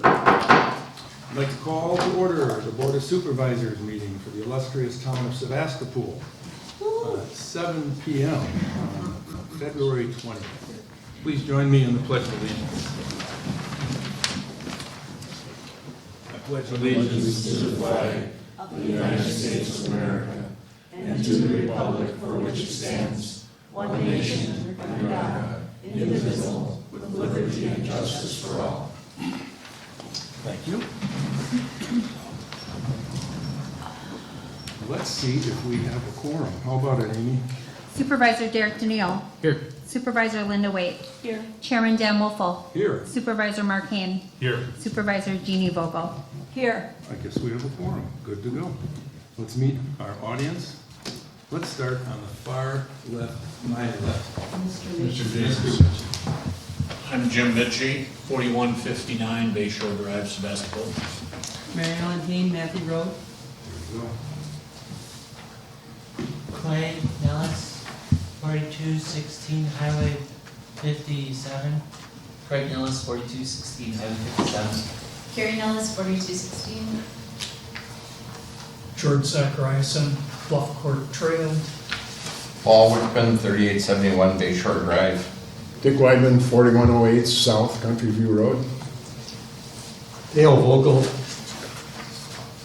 I'd like to call to order the Board of Supervisors meeting for the illustrious town of Sevastopol at 7 p.m. on February 20th. Please join me in the Pledge of Allegiance. I pledge allegiance to the flag of the United States of America and to the republic for which it stands, one nation, under God, indivisible, with liberty and justice for all. Thank you. Let's see if we have a quorum. How about it, Amy? Supervisor Derek Daniel. Here. Supervisor Linda Waite. Here. Chairman Dan Wolfel. Here. Supervisor Mark Hain. Here. Supervisor Jeannie Vogel. Here. I guess we have a quorum. Good to go. Let's meet our audience. Let's start on the far left, my left. Mr. Davis. I'm Jim Mitchie, 4159 Bay Shore Drive, Sevastopol. Mary Ellen Hain, Matthew Road. There we go. Clay Nellis, 4216 Highway 57. Craig Nellis, 4216 Highway 57. Carrie Nellis, 4216. George Zachariason, Bluff Court Trail. Paul Wickman, 3871 Bay Shore Drive. Dick Weidman, 4108 South Country View Road. Dale Vogel,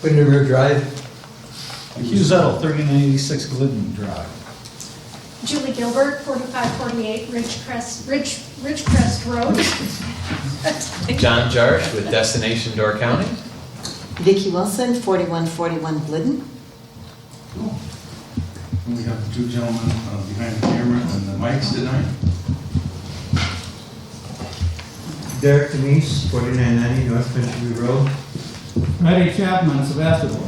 Windermere Drive. Hugh Zettel, 3986 Glidden Drive. Julie Gilbert, 4548 Ridgecrest Road. John Jarsh with Destination Door County. Vicki Wilson, 4141 Glidden. Cool. And we have the two gentlemen behind the camera and the mics tonight. Derek Denise, 4990 North Country View Road. Matty Chapman, Sevastopol.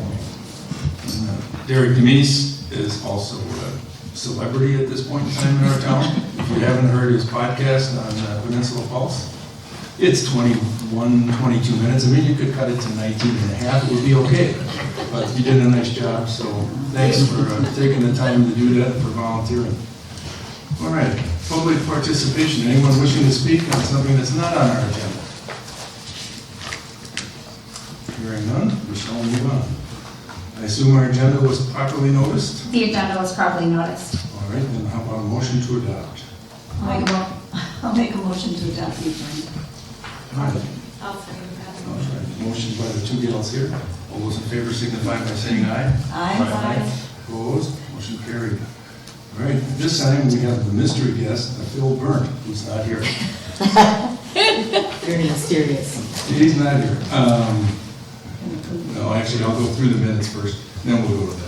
Derek Demise is also a celebrity at this point in time in our town. If you haven't heard his podcast on Peninsula Pulse, it's 21, 22 minutes. I mean, you could cut it to 19 and a half, it would be okay. But you did a nice job, so thanks for taking the time to do that, for volunteering. All right, public participation. Anyone wishing to speak on something that's not on our agenda? Hearing none, we shall move on. I assume our agenda was properly noticed? The agenda was properly noticed. All right, then how about a motion to adopt? I'll make a motion to adopt the agenda. All right. I'll second that. All right, motion by the two gals here. All those in favor signify by saying aye. Aye. Opposed? Motion carried. All right, this time we have the mystery guest, Phil Byrne, who's not here. Very mysterious. He's not here. No, actually, I'll go through the minutes first, then we'll go with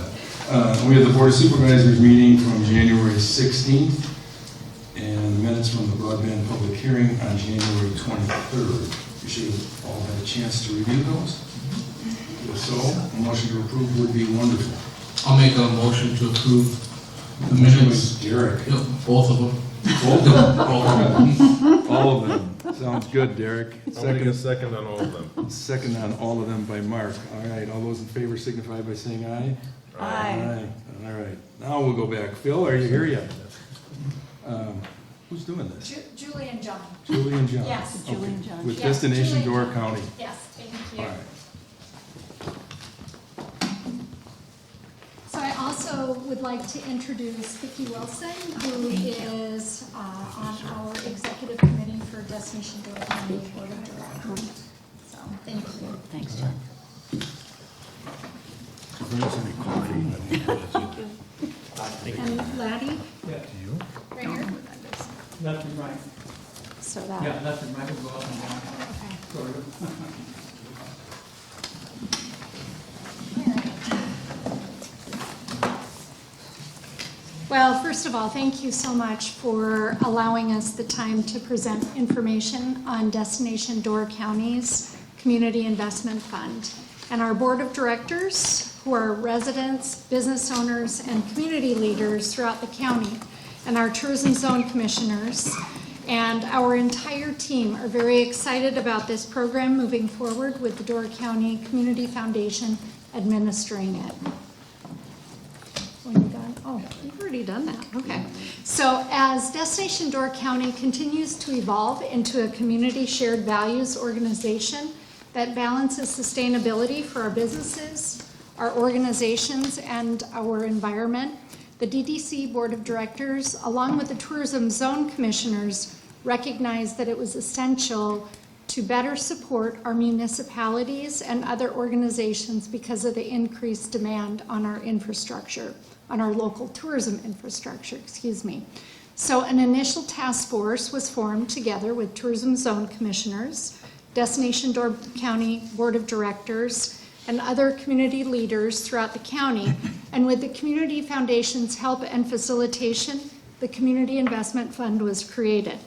that. We have the Board of Supervisors meeting from January 16th, and the minutes from the broadband public hearing on January 23rd. You should have all had a chance to review those. If so, a motion to approve would be wonderful. I'll make a motion to approve the Motion minutes. by Derek. Yep, both of them. Both of them. All of them. Sounds good, Derek. Second on all of them. Second on all of them by Mark. All right, all those in favor signify by saying aye. Aye. All right, now we'll go back. Phil, are you here yet? Who's doing this? Julie and John. Julie and John? Yes, Okay. Julie and John. With Yes, Destination Julie and Door John. County. Yes, thank All you. right. So I also would like to introduce Vicki Wilson, who is on our executive committee for Destination Door County Board of Directors. So, thank you. Thanks, John. Bring us any coffee. And Laddie, Yeah. right here. Left and right. So that. Yeah, left and right will go up and down. Okay. Sort of. Well, first of all, thank you so much for allowing us the time to present information on Destination Door County's Community Investment Fund and our Board of Directors, who are residents, business owners, and community leaders throughout the county, and our Tourism Zone Commissioners. And our entire team are very excited about this program moving forward with the Door County Community Foundation administering it. When you done? Oh, you've already done that. Okay. So as Destination Door County continues to evolve into a community shared values organization that balances sustainability for our businesses, our organizations, and our environment. The DDC Board of Directors, along with the Tourism Zone Commissioners, recognized that it was essential to better support our municipalities and other organizations because of the increased demand on our infrastructure, on our local tourism infrastructure, So an initial task force was formed together with Tourism Zone Commissioners, Destination Door County Board of Directors, and other community leaders throughout the county. And with the Community Foundation's help and facilitation, the Community Investment Fund was created.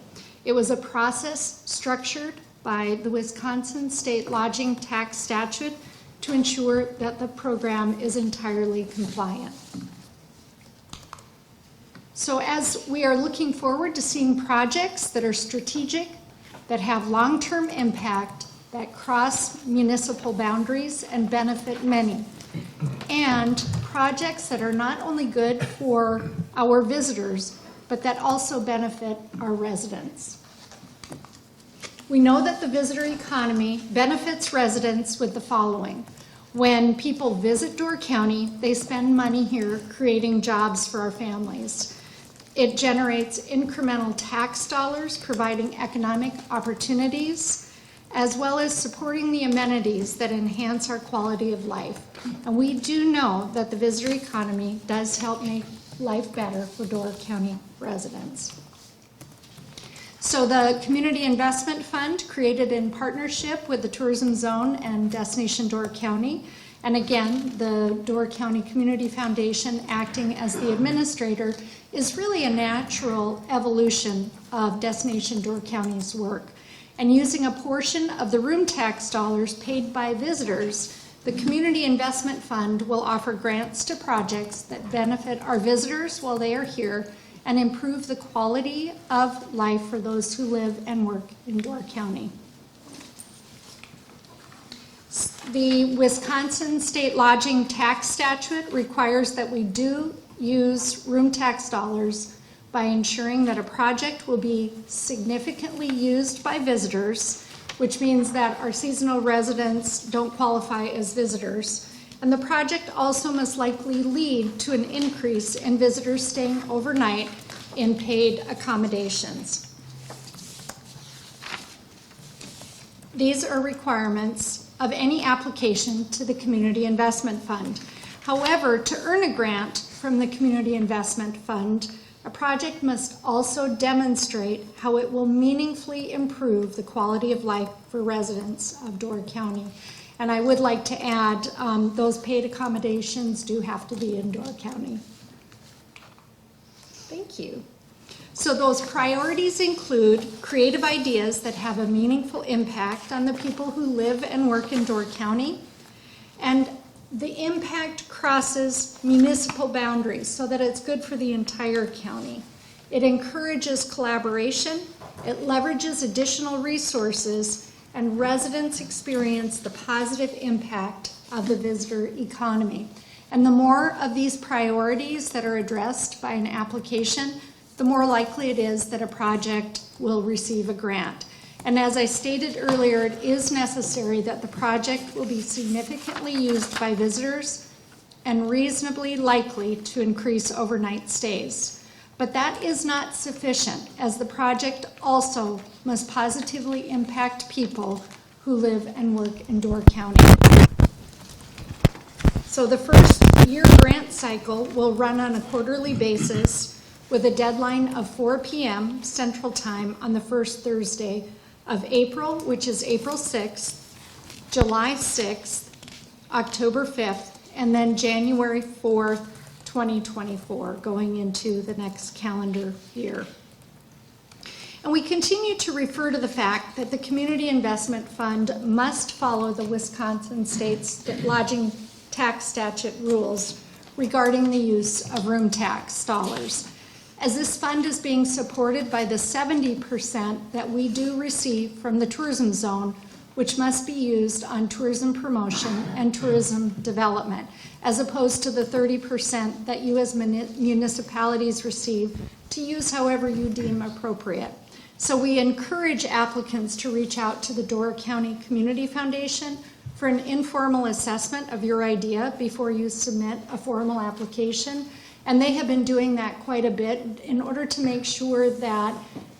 It was a process structured by the Wisconsin State Lodging Tax Statute to ensure that the program is entirely compliant. So as we are looking forward to seeing projects that are strategic, that have long-term impact, that cross municipal boundaries and benefit many, and projects that are not only good for our visitors, but that also benefit our residents. We know that the visitor economy benefits residents with the following. When people visit Door County, they spend money here creating jobs for our families. It generates incremental tax dollars, providing economic opportunities, as well as supporting the amenities that enhance our quality of life. And we do know that the visitor economy does help make life better for Door County residents. So the Community Investment Fund, created in partnership with the Tourism Zone and Destination Door County, and again, the Door County Community Foundation acting as the administrator, is really a natural evolution of Destination Door County's work. And using a portion of the room tax dollars paid by visitors, the Community Investment Fund will offer grants to projects that benefit our visitors while they are here and improve the quality of life for those who live and work in Door County. The Wisconsin State Lodging Tax Statute requires that we do use room tax dollars by ensuring that a project will be significantly used by visitors, which means that our seasonal residents don't qualify as visitors. And the project also must likely lead to an increase in visitors staying overnight in paid accommodations. These are requirements of any application to the Community Investment Fund. However, to earn a grant from the Community Investment Fund, a project must also demonstrate how it will meaningfully improve the quality of life for residents of Door County. And I would like to add, those paid accommodations do have to be in Door County. Thank you. So those priorities include creative ideas that have a meaningful impact on the people who live and work in Door County, and the impact crosses municipal boundaries so that it's good for the entire county. It encourages collaboration, it leverages additional resources, and residents experience the positive impact of the visitor economy. And the more of these priorities that are addressed by an application, the more likely it is that a project will receive a grant. And as I stated earlier, it is necessary that the project will be significantly used by visitors and reasonably likely to increase overnight stays. But that is not sufficient, as the project also must positively impact people who live and work in Door County. So the first year grant cycle will run on a quarterly basis with a deadline of 4 p.m. Central Time on the first Thursday of April, which is April 6th, July 6th, October 5th, and then January 4th, 2024, going into the next calendar year. And we continue to refer to the fact that the Community Investment Fund must follow the Wisconsin State's Lodging Tax Statute rules regarding the use of room tax dollars. As this fund is being supported by the 70% that we do receive from the tourism zone, which must be used on tourism promotion and tourism development, as opposed to the 30% that you as municipalities receive to use however you deem appropriate. So we encourage applicants to reach out to the Door County Community Foundation for an informal assessment of your idea before you submit a formal application. And they have been doing that quite a bit in order to make sure that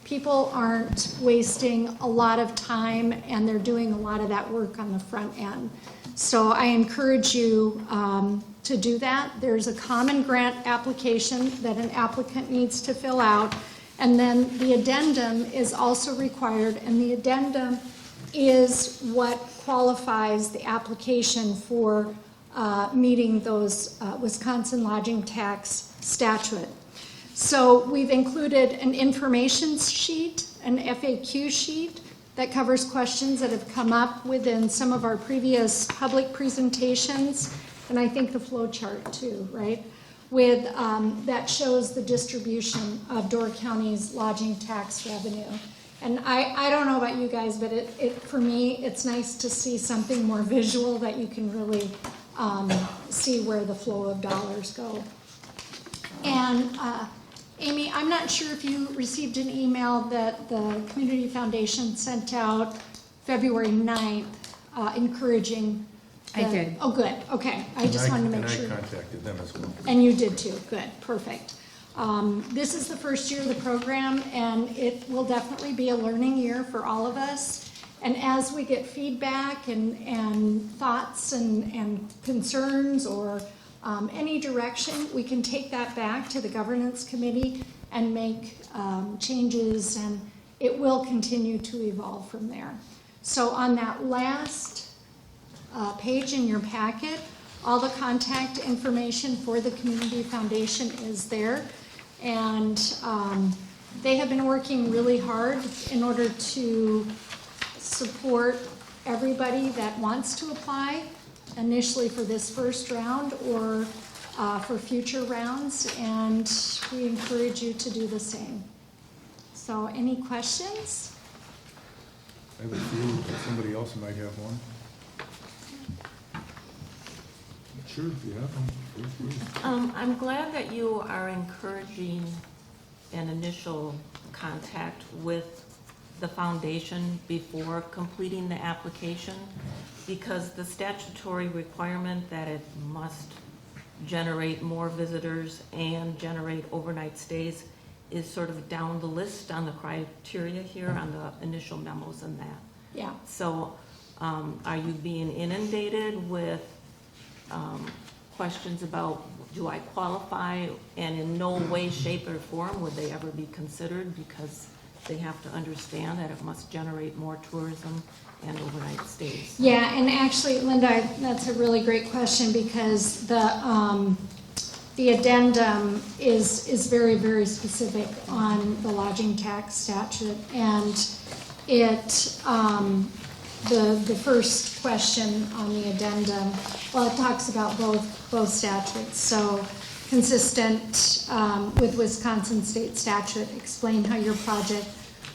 people aren't wasting a lot of time and they're doing a lot of that work on the front end. So I encourage you to do that. There's a common grant application that an applicant needs to fill out. And then the addendum is also required, and the addendum is what qualifies the application for meeting those Wisconsin lodging tax statute. So we've included an information sheet, an FAQ sheet that covers questions that have come up within some of our previous public presentations, and I think the flow chart too, right? With that shows the distribution of Door County's lodging tax revenue. And I don't know about you guys, but for me, it's nice to see something more visual that you can really see where the flow of dollars go. And Amy, I'm not sure if you received an email that the Community Foundation sent out February 9th, encouraging. I did. Oh, good, okay. I just wanted to make sure. And I contacted them as well. And you did too, good, perfect. This is the first year of the program, and it will definitely be a learning year for all of us. And as we get feedback and thoughts and concerns or any direction, we can take that back to the governance committee and make changes, and it will continue to evolve from there. So on that last page in your packet, all the contact information for the Community Foundation is there. And they have been working really hard in order to support everybody that wants to apply, initially for this first round or for future rounds, and we encourage you to do the same. So any questions? I have a feeling that somebody else might have one. Sure, if you have them, feel free. I'm glad that you are encouraging an initial contact with the foundation before completing the application, because the statutory requirement that it must generate more visitors and generate overnight stays is sort of down the list on the criteria here on the initial memos and that. Yeah. So are you being inundated with questions about, do I qualify, and in no way, shape, or form would they ever be considered, because they have to understand that it must generate more tourism and overnight stays? Yeah, and actually, Linda, that's a really great question, because the addendum is very, very specific on the lodging tax statute, and it the first question on the addendum, well, it talks about both statutes. So consistent with Wisconsin state statute, explain how your project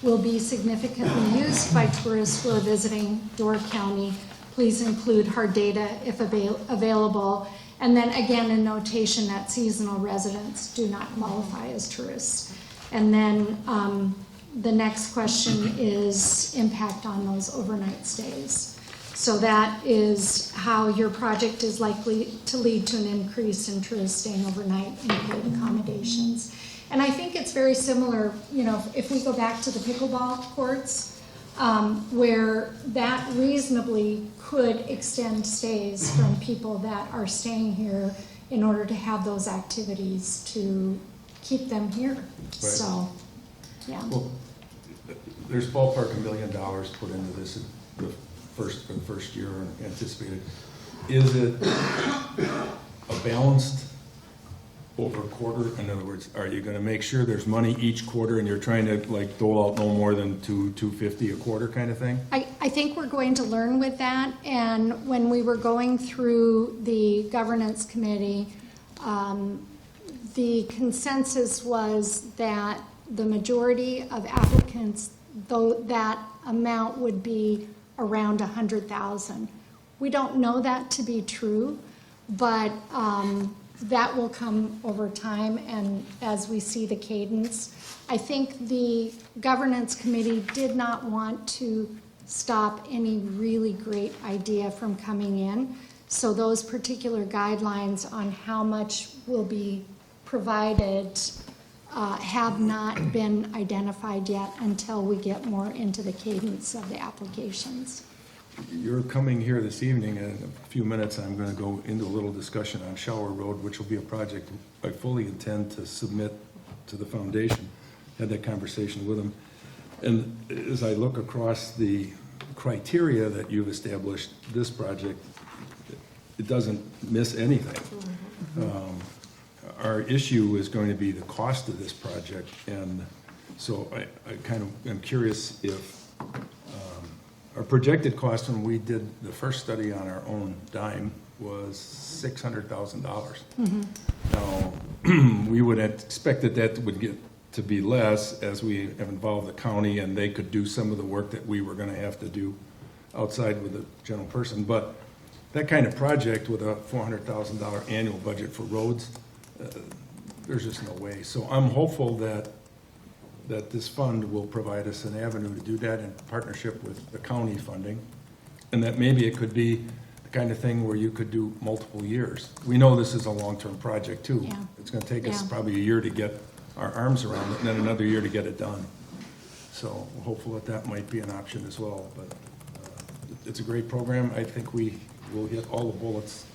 will be significantly used by tourists who are visiting Door County. Please include hard data if available. And then again, a notation that seasonal residents do not qualify as tourists. And then the next question is impact on those overnight stays. So that is how your project is likely to lead to an increase in tourists staying overnight in paid accommodations. And I think it's very similar, you know, if we go back to the pickleball courts, where that reasonably could extend stays from people that are staying here in order to have those activities to keep them here. Right. So, yeah. Well, there's ballpark $1 million put into this for the first year anticipated. Is it a balanced over a quarter? In other words, are you going to make sure there's money each quarter and you're trying to like dole out no more than $250 a quarter kind of thing? I think we're going to learn with that, and when we were going through the governance committee, the consensus was that the majority of applicants, though that amount would be around 100,000. We don't know that to be true, but that will come over time and as we see the cadence. I think the governance committee did not want to stop any really great idea from coming in. So those particular guidelines on how much will be provided have not been identified yet until we get more into the cadence of the applications. You're coming here this evening, and in a few minutes, I'm going to go into a little discussion on Shower Road, which will be a project I fully intend to submit to the foundation. Had that conversation with them. And as I look across the criteria that you've established, this project, it doesn't miss anything. Our issue is going to be the cost of this project, and so I kind of am curious if our projected cost when we did the first study on our own dime was $600,000. Now, we would expect that would get to be less as we have involved the county and they could do some of the work that we were going to have to do outside with the general person. But that kind of project with a $400,000 annual budget for roads, there's just no way. So I'm hopeful that this fund will provide us an avenue to do that in partnership with the county funding, and that maybe it could be the kind of thing where you could do multiple years. We know this is a long-term project too. Yeah. It's going to take us Yeah. probably a year to get our arms around it, and then another year to get it done. So we're hopeful that might be an option as well. But it's a great program. I think we will hit all the bullets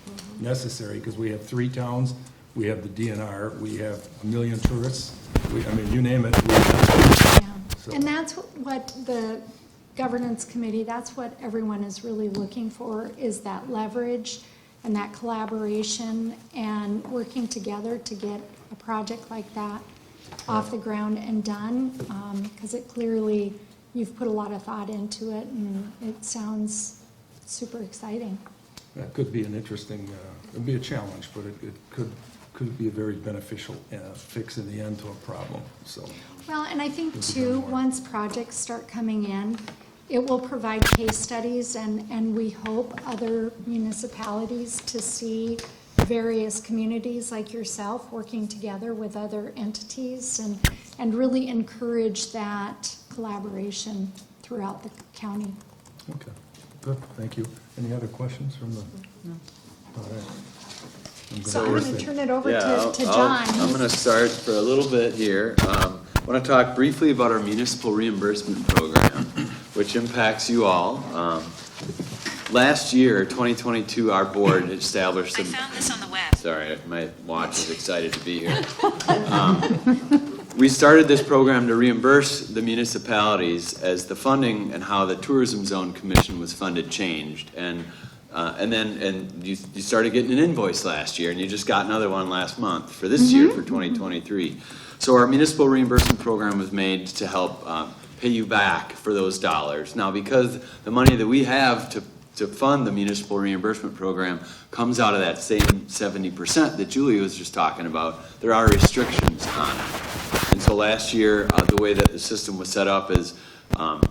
necessary because we have 3 towns. We have the DNR, we have 1 million tourists, I mean, you name it. Yeah. So- And that's what the governance committee, that's what everyone is really looking for, is that leverage and that collaboration and working together to get a project like that off the ground and done, because it clearly, you've put a lot of thought into it and it sounds super exciting. That could be an interesting, it'd be a challenge, but it could be a very beneficial fix in the end to a problem, so. Well, and I think too, once projects start coming in, it will provide case studies and we hope other municipalities to see various communities like yourself working together with other entities and really encourage that collaboration throughout the county. Okay, good, thank you. Any other questions from the? No. All right. So I'm going to turn it over Yeah, to John. I'm going to start for a little bit here. I want to talk briefly about our municipal reimbursement program, which impacts you all. Last year, 2022, our board established some. I found this on the web. Sorry, my watch is excited to be here. We started this program to reimburse the municipalities as the funding and how the Tourism Zone Commission was funded changed. And then you started getting an invoice last year, and you just got another one last month for this year for 2023. So our municipal reimbursement program was made to help pay you back for those dollars. Now, because the money that we have to fund the municipal reimbursement program comes out of that same 70% that Julie was just talking about, there are restrictions on it. And so last year, the way that the system was set up is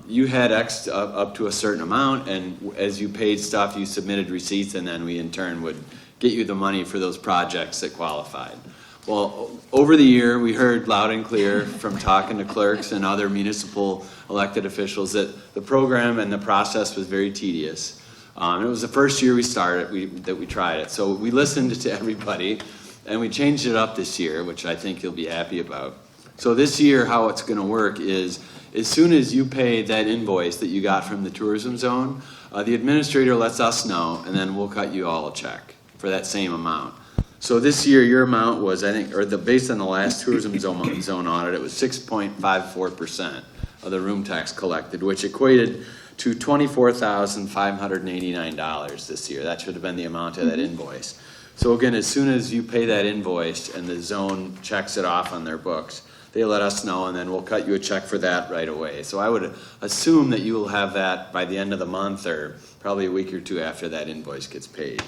you had up to a certain amount, and as you paid stuff, you submitted receipts, and then we in turn would get you the money for those projects that qualified. Well, over the year, we heard loud and clear from talking to clerks and other municipal elected officials that the program and the process was very tedious. It was the first year we started that we tried it. So we listened to everybody, and we changed it up this year, which I think you'll be happy about. So this year, how it's going to work is, as soon as you pay that invoice that you got from the tourism zone, the administrator lets us know, and then we'll cut you all a check for that same amount. So this year, your amount was, I think, based on the last tourism zone audit, it was 6.54% of the room tax collected, which equated to $24,589 this year. That should have been the amount of that invoice. So again, as soon as you pay that invoice and the zone checks it off on their books, they let us know, and then we'll cut you a check for that right away. So I would assume that you will have that by the end of the month or probably a week or two after that invoice gets paid.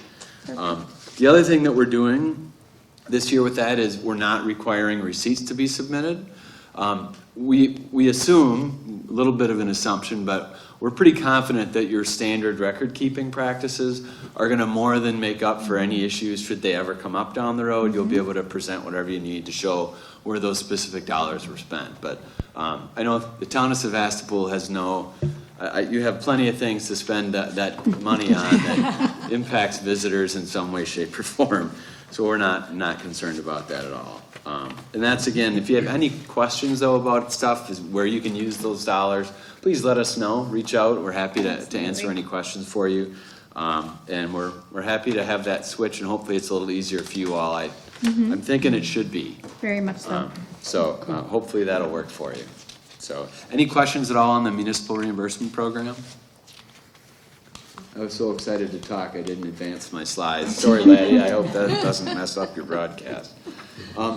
The other thing that we're doing this year with that is we're not requiring receipts to be submitted. We assume, a little bit of an assumption, but we're pretty confident that your standard record-keeping practices are going to more than make up for any issues should they ever come up down the road. You'll be able to present whatever you need to show where those specific dollars were spent. But I know the town of Sevastopol has you have plenty of things to spend that money on that impacts visitors in some way, shape, or form. So we're not concerned about that at all. And that's, again, if you have any questions, though, about stuff, is where you can use those dollars, please let us know. Reach out. We're happy to answer any questions for you. And we're happy to have that switch, and hopefully it's a little easier for you all. I'm thinking it should be. Very much so. So hopefully that'll work for you. So any questions at all on the municipal reimbursement program? I was so excited to talk, I didn't advance my slides. Sorry, Laddie, I hope that doesn't mess up your broadcast.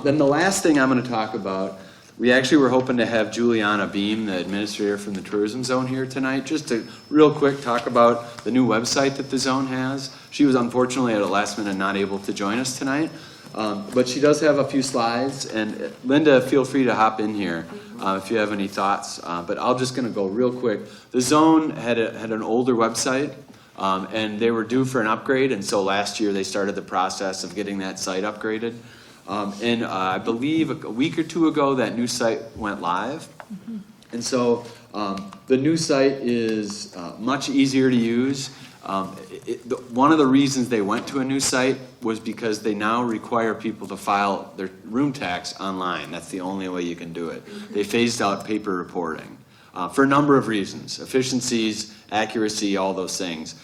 Then the last thing I'm going to talk about, we actually were hoping to have Juliana Beam, the administrator from the tourism zone, here tonight, just to real quick talk about the new website that the zone has. She was unfortunately at a last minute not able to join us tonight, but she does have a few slides, and Linda, feel free to hop in here if you have any thoughts, but I'm just going to go real quick. The zone had an older website, and they were due for an upgrade, and so last year they started the process of getting that site upgraded. And I believe a week or two ago that new site went live. And so the new site is much easier to use. One of the reasons they went to a new site was because they now require people to file their room tax online. That's the only way you can do it. They phased out paper reporting for a number of reasons: efficiencies, accuracy, all those things.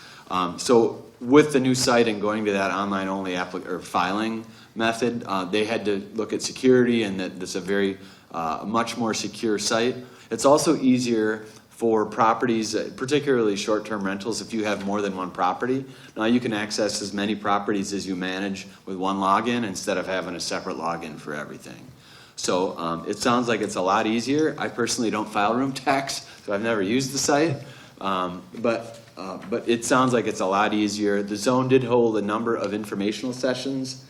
So with the new site and going to that online only filing method, they had to look at security, and that this is a very much more secure site. It's also easier for properties, particularly short-term rentals, if you have more than one property. Now you can access as many properties as you manage with one login instead of having a separate login for everything. So it sounds like it's a lot easier. I personally don't file room tax, so I've never used the site, but it sounds like it's a lot easier. The zone did hold a number of informational sessions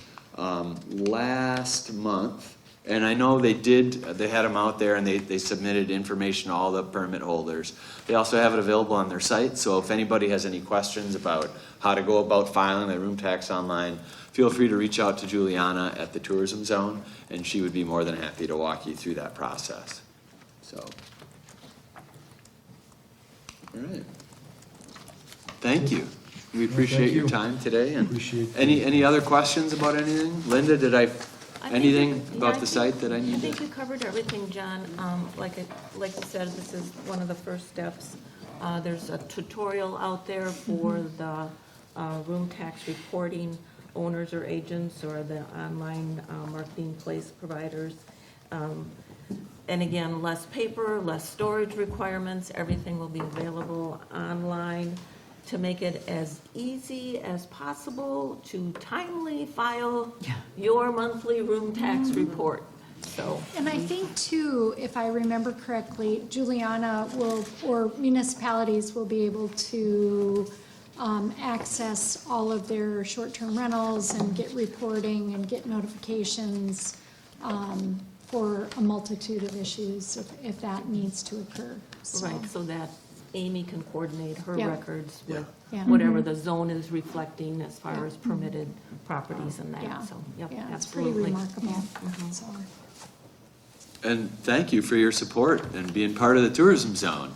last month, and I know they had them out there, and they submitted information to all the permit holders. They also have it available on their site, so if anybody has any questions about how to go about filing their room tax online, feel free to reach out to Juliana at the tourism zone, and she would be more than happy to walk you through that process. So, all right. Thank you. We appreciate your time today. And any other questions about anything? Linda, did anything about the site that I need? I think you covered everything, John. Like you said, this is one of the first steps. There's a tutorial out there for the room tax reporting owners or agents or the online marketing place providers. And again, less paper, less storage requirements. Everything will be available online to make it as easy as possible to timely file your monthly room tax report. So, and I think too, if I remember correctly, Juliana or municipalities will be able to access all of their short-term rentals and get reporting and get notifications for a multitude of issues if that needs to occur. So. Right, so that Amy can coordinate her records with Yeah. whatever the zone is reflecting as far as permitted properties and that. Yeah. So, yep, Yeah, it's absolutely. pretty remarkable. So. And thank you for your support and being part of the tourism zone.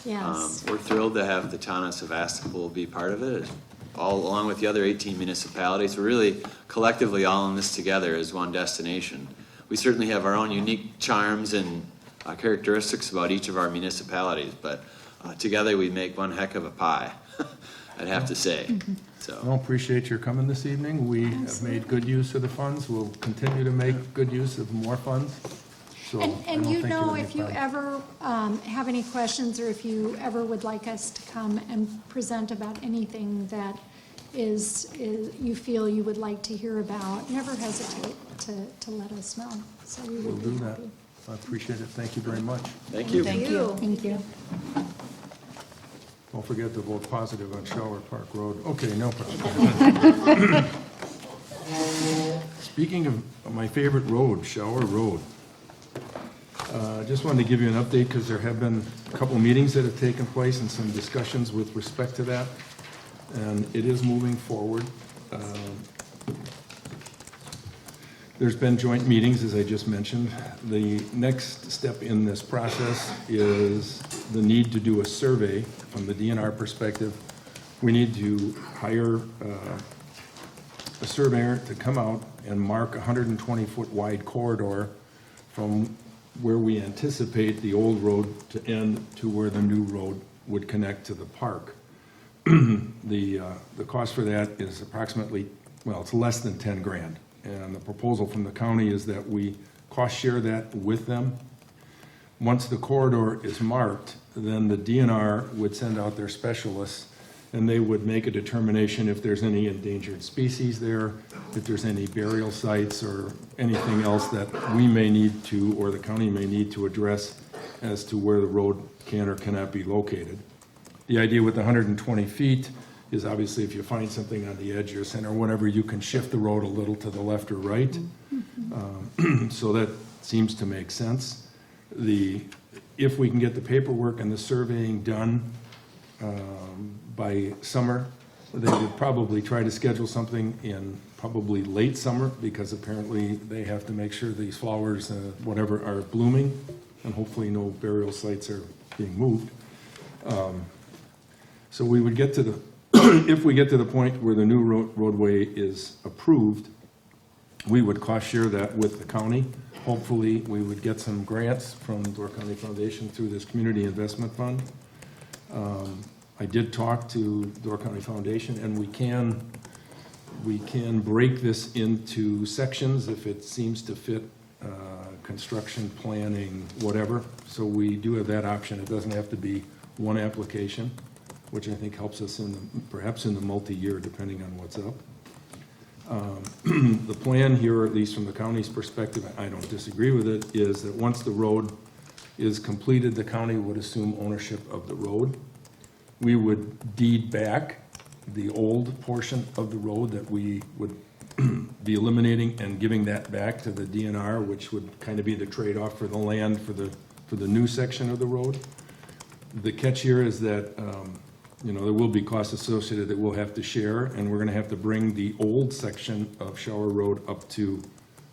Yes. We're thrilled to have the town of Sevastopol be part of it, all along with the other 18 municipalities. We're really collectively all in this together as one destination. We certainly have our own unique charms and characteristics about each of our municipalities, but together we make one heck of a pie, I'd have to say. So. I appreciate your coming this evening. We have made good use of the funds. We'll continue to make good use of more funds. So And you know, if you ever have any questions or if you ever would like us to come and present about anything that is you feel you would like to hear about, never hesitate to let us know. So we We'll would do be that. happy. I appreciate it. Thank you very much. Thank you. Thank you. Thank you. Don't forget to vote positive on Shower Park Road. Okay, no problem. Speaking of my favorite road, Shower Road. Just wanted to give you an update because there have been a couple of meetings that have taken place and some discussions with respect to that. And it is moving forward. There's been joint meetings, as I just mentioned. The next step in this process is the need to do a survey from the DNR perspective. We need to hire a surveyor to come out and mark a 120-foot wide corridor from where we anticipate the old road to end to where the new road would connect to the park. The cost for that is approximately, well, it's less than 10 grand. And the proposal from the county is that we cost share that with them. Once the corridor is marked, then the DNR would send out their specialists and they would make a determination if there's any endangered species there, if there's any burial sites or anything else that we may need to, or the county may need to address as to where the road can or cannot be located. The idea with the 120 feet is obviously if you find something on the edge or center, whatever, you can shift the road a little to the left or right. So that seems to make sense. If we can get the paperwork and the surveying done by summer, they would probably try to schedule something in probably late summer because apparently they have to make sure these flowers, whatever, are blooming and hopefully no burial sites are being moved. So we would get to the, if we get to the point where the new roadway is approved, we would cost share that with the county. Hopefully, we would get some grants from the Door County Foundation through this Community Investment Fund. I did talk to Door County Foundation, and we can break this into sections if it seems to fit construction, planning, whatever. So we do have that option. It doesn't have to be one application, which I think helps us perhaps in the multi-year, depending on what's up. The plan here, at least from the county's perspective, I don't disagree with it, is that once the road is completed, the county would assume ownership of the road. We would deed back the old portion of the road that we would be eliminating and giving that back to the DNR, which would kind of be the trade-off for the land for the new section of the road. The catch here is that there will be costs associated that we'll have to share, and we're going to have to bring the old section of Shower Road up to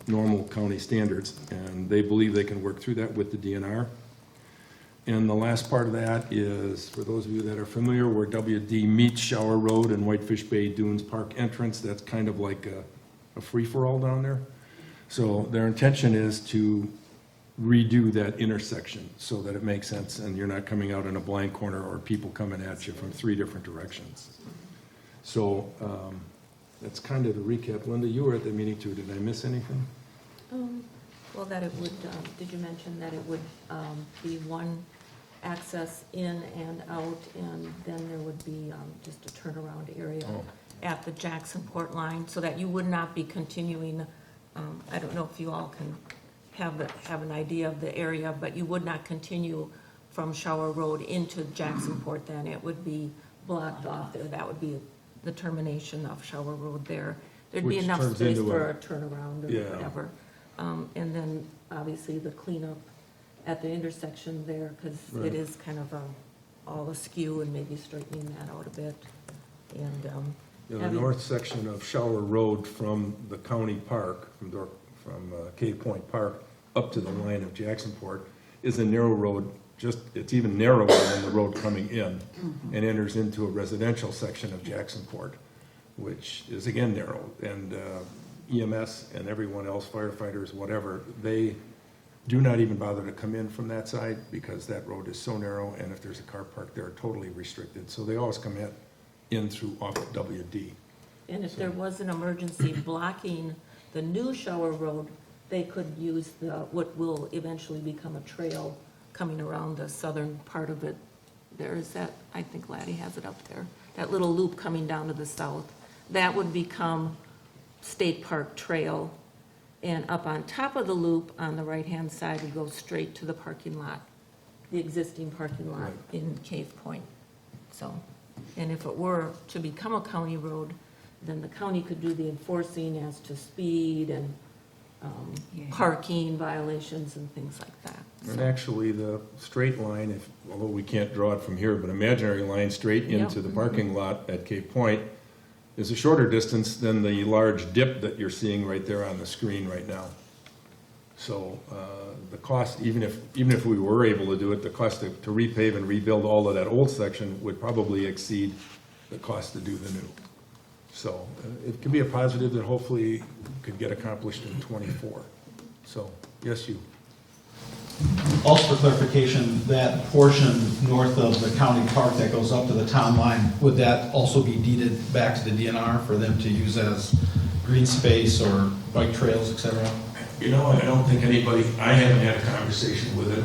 normal county standards, and they believe they can work through that with the DNR. And the last part of that is, for those of you that are familiar, where WD meets Shower Road and Whitefish Bay Dunes Park entrance, that's kind of like a free-for-all down there. So their intention is to redo that intersection so that it makes sense and you're not coming out in a blind corner or people coming at you from 3 different directions. So that's kind of the recap. Linda, you were at the meeting too. Did I miss anything? Well, that it would, did you mention that it would be one access in and out, and then there would be just a turnaround area at the Jacksonport line, so that you would not be continuing, I don't know if you all can have an idea of the area, but you would not continue from Shower Road into Jacksonport then. It would be blocked off there. That would be the termination of Shower Road there. There'd be enough space for a turnaround or whatever. And then obviously the cleanup at the intersection there, because it is kind of all askew, and maybe straightening that out a bit. And the north section of Shower Road from the county park, from Cave Point Park up to the line of Jacksonport is a narrow road. It's even narrower than the road coming in, and enters into a residential section of Jacksonport, which is again narrow. And EMS and everyone else, firefighters, whatever, they do not even bother to come in from that side because that road is so narrow, and if there's a car parked there, totally restricted. So they always come in through off WD. And if there was an emergency blocking the new Shower Road, they could use what will eventually become a trail coming around the southern part of it. There's that, I think Laddie has it up there, that little loop coming down to the south. That would become State Park Trail, and up on top of the loop on the right-hand side would go straight to the parking lot, the existing parking lot in Cave Point. So, and if it were to become a county road, then the county could do the enforcing as to speed and parking violations and things like that. And actually, the straight line, although we can't draw it from here, but imaginary line straight into the parking lot at Cape Point is a shorter distance than the large dip that you're seeing right there on the screen right now. So the cost, even if we were able to do it, the cost to repave and rebuild all of that old section would probably exceed the cost to do the new. So it could be a positive that hopefully could get accomplished in '24. So, yes, you. Also for clarification, that portion north of the county park that goes up to the town line, would that also be deeded back to the DNR for them to use as green space or bike trails, et cetera? You know, I don't think I haven't had a conversation with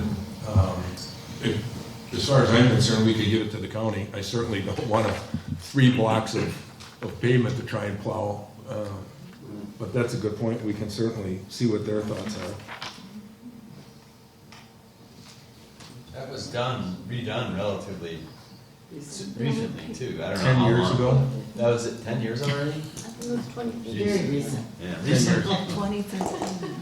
it. As far as I'm concerned, we could give it to the county. I certainly don't want 3 blocks of pavement to try and plow. But that's a good point. We can certainly see what their thoughts are. That was redone relatively recently too. I don't know 10 how years long. ago? That was it, 10 years already? I think it was 20, Jeez. very recent. Yeah, recent. 2013.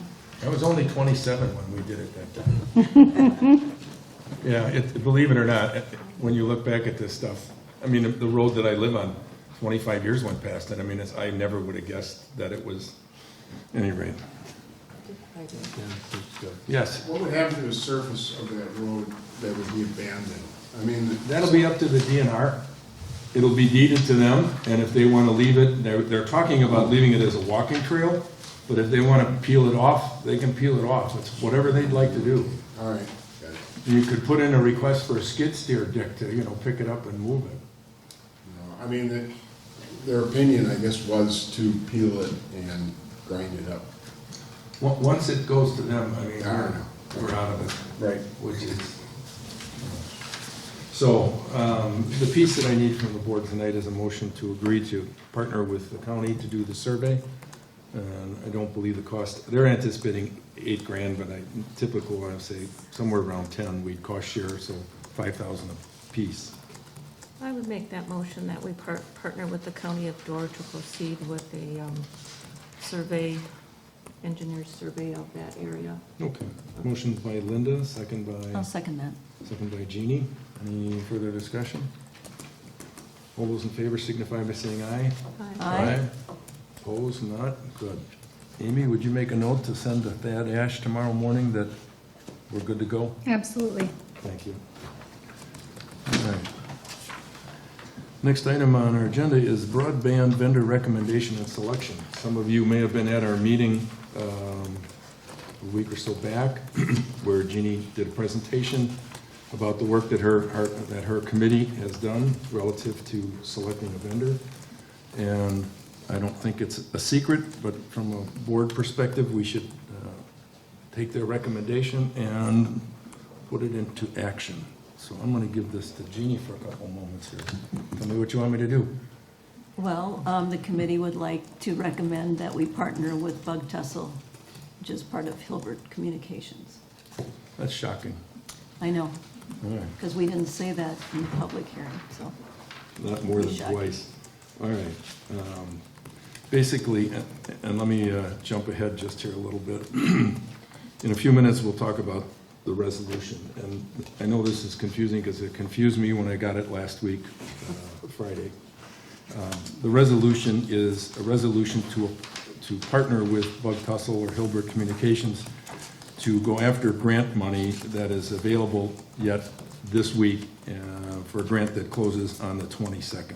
I was only 27 when we did it that time. Yeah, believe it or not, when you look back at this stuff, I mean, the road that I live on, 25 years went past it. I mean, I never would have guessed that it was, at any rate. Yes? What would happen to the surface of that road that would be abandoned? I mean, That'll be up to the DNR. It'll be deeded to them, and if they want to leave it, they're talking about leaving it as a walking trail, but if they want to peel it off, they can peel it off. It's whatever they'd like to do. all right, got it. You could put in a request for a skid steer, Dick, to, pick it up and move it. No, I mean, their opinion, I guess, was to peel it and grind it up. Once it goes to them, I mean, I don't know. we're out of it. Right. Which is, so, the piece that I need from the board tonight is a motion to agree to partner with the county to do the survey. And I don't believe the cost, they're anticipating $8,000, but typical, I would say somewhere around 10, we'd cost share, so 5,000 a piece. I would make that motion that we partner with the County of Door to proceed with a engineer's survey of that area. Okay, motion by Linda, second I'll by, second that. second by Jeannie. Any further discussion? All those in favor signify by saying aye. Aye. Opposed, not? Good. Amy, would you make a note to send to Thad Ash tomorrow morning that we're good to go? Absolutely. Thank you. All right. Next item on our agenda is broadband vendor recommendation and selection. Some of you may have been at our meeting a week or so back where Jeannie did a presentation about the work that her committee has done relative to selecting a vendor. And I don't think it's a secret, but from a board perspective, we should take their recommendation and put it into action. So I'm going to give this to Jeannie for a couple moments here. Tell me what you want me to do. Well, the committee would like to recommend that we partner with Bug Tussle, which is part of Hilbert Communications. That's shocking. I know, All right, because we didn't say that in the public hearing, so. not more than Shocking. twice. All right. Basically, and let me jump ahead just here a little bit. In a few minutes, we'll talk about the resolution. And I know this is confusing because it confused me when I got it last week, Friday. The resolution is a resolution to partner with Bug Tussle or Hilbert Communications to go after grant money that is available yet this week for a grant that closes on the 22nd.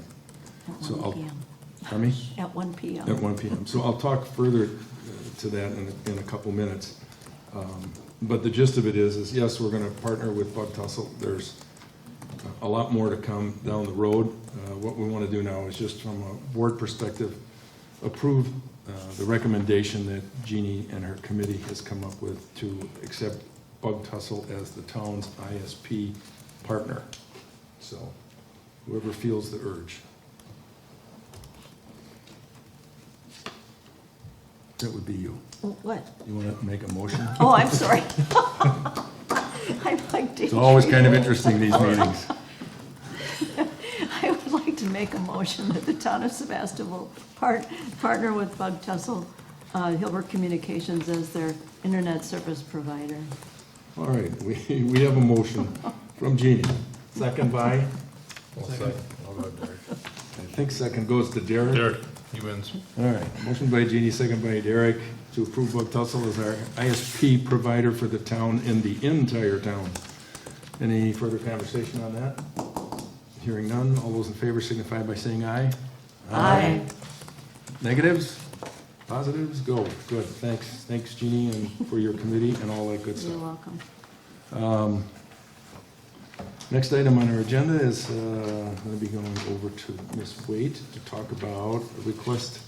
At So 1 I'll- PM. Pardon me? At 1 PM. At 1 PM. So I'll talk further to that in a couple minutes. But the gist of it is yes, we're going to partner with Bug Tussle. There's a lot more to come down the road. What we want to do now is just from a board perspective, approve the recommendation that Jeannie and her committee has come up with to accept Bug Tussle as the town's ISP partner. So whoever feels the urge. That would be you. What? You want to make a motion? Oh, I'm sorry. I'd like to. It's always kind of interesting, these meetings. I would like to make a motion that the town of Sevastopol partner with Bug Tussle Hilbert Communications as their internet service provider. All right, we have a motion from Jeannie. Second by? Second. I'll go Derek. I think second goes to Derek. Derek, he wins. All right, motion by Jeannie, second by Derek, to approve Bug Tussle as our ISP provider for the town in the entire town. Any further conversation on that? Hearing none, all those in favor signify by saying aye. Aye. Negatives? Positives? Go. Good, thanks. Thanks, Jeannie, and for your committee and all that good You're stuff. welcome. Next item on our agenda is going to be going over to Ms. Waite to talk about a request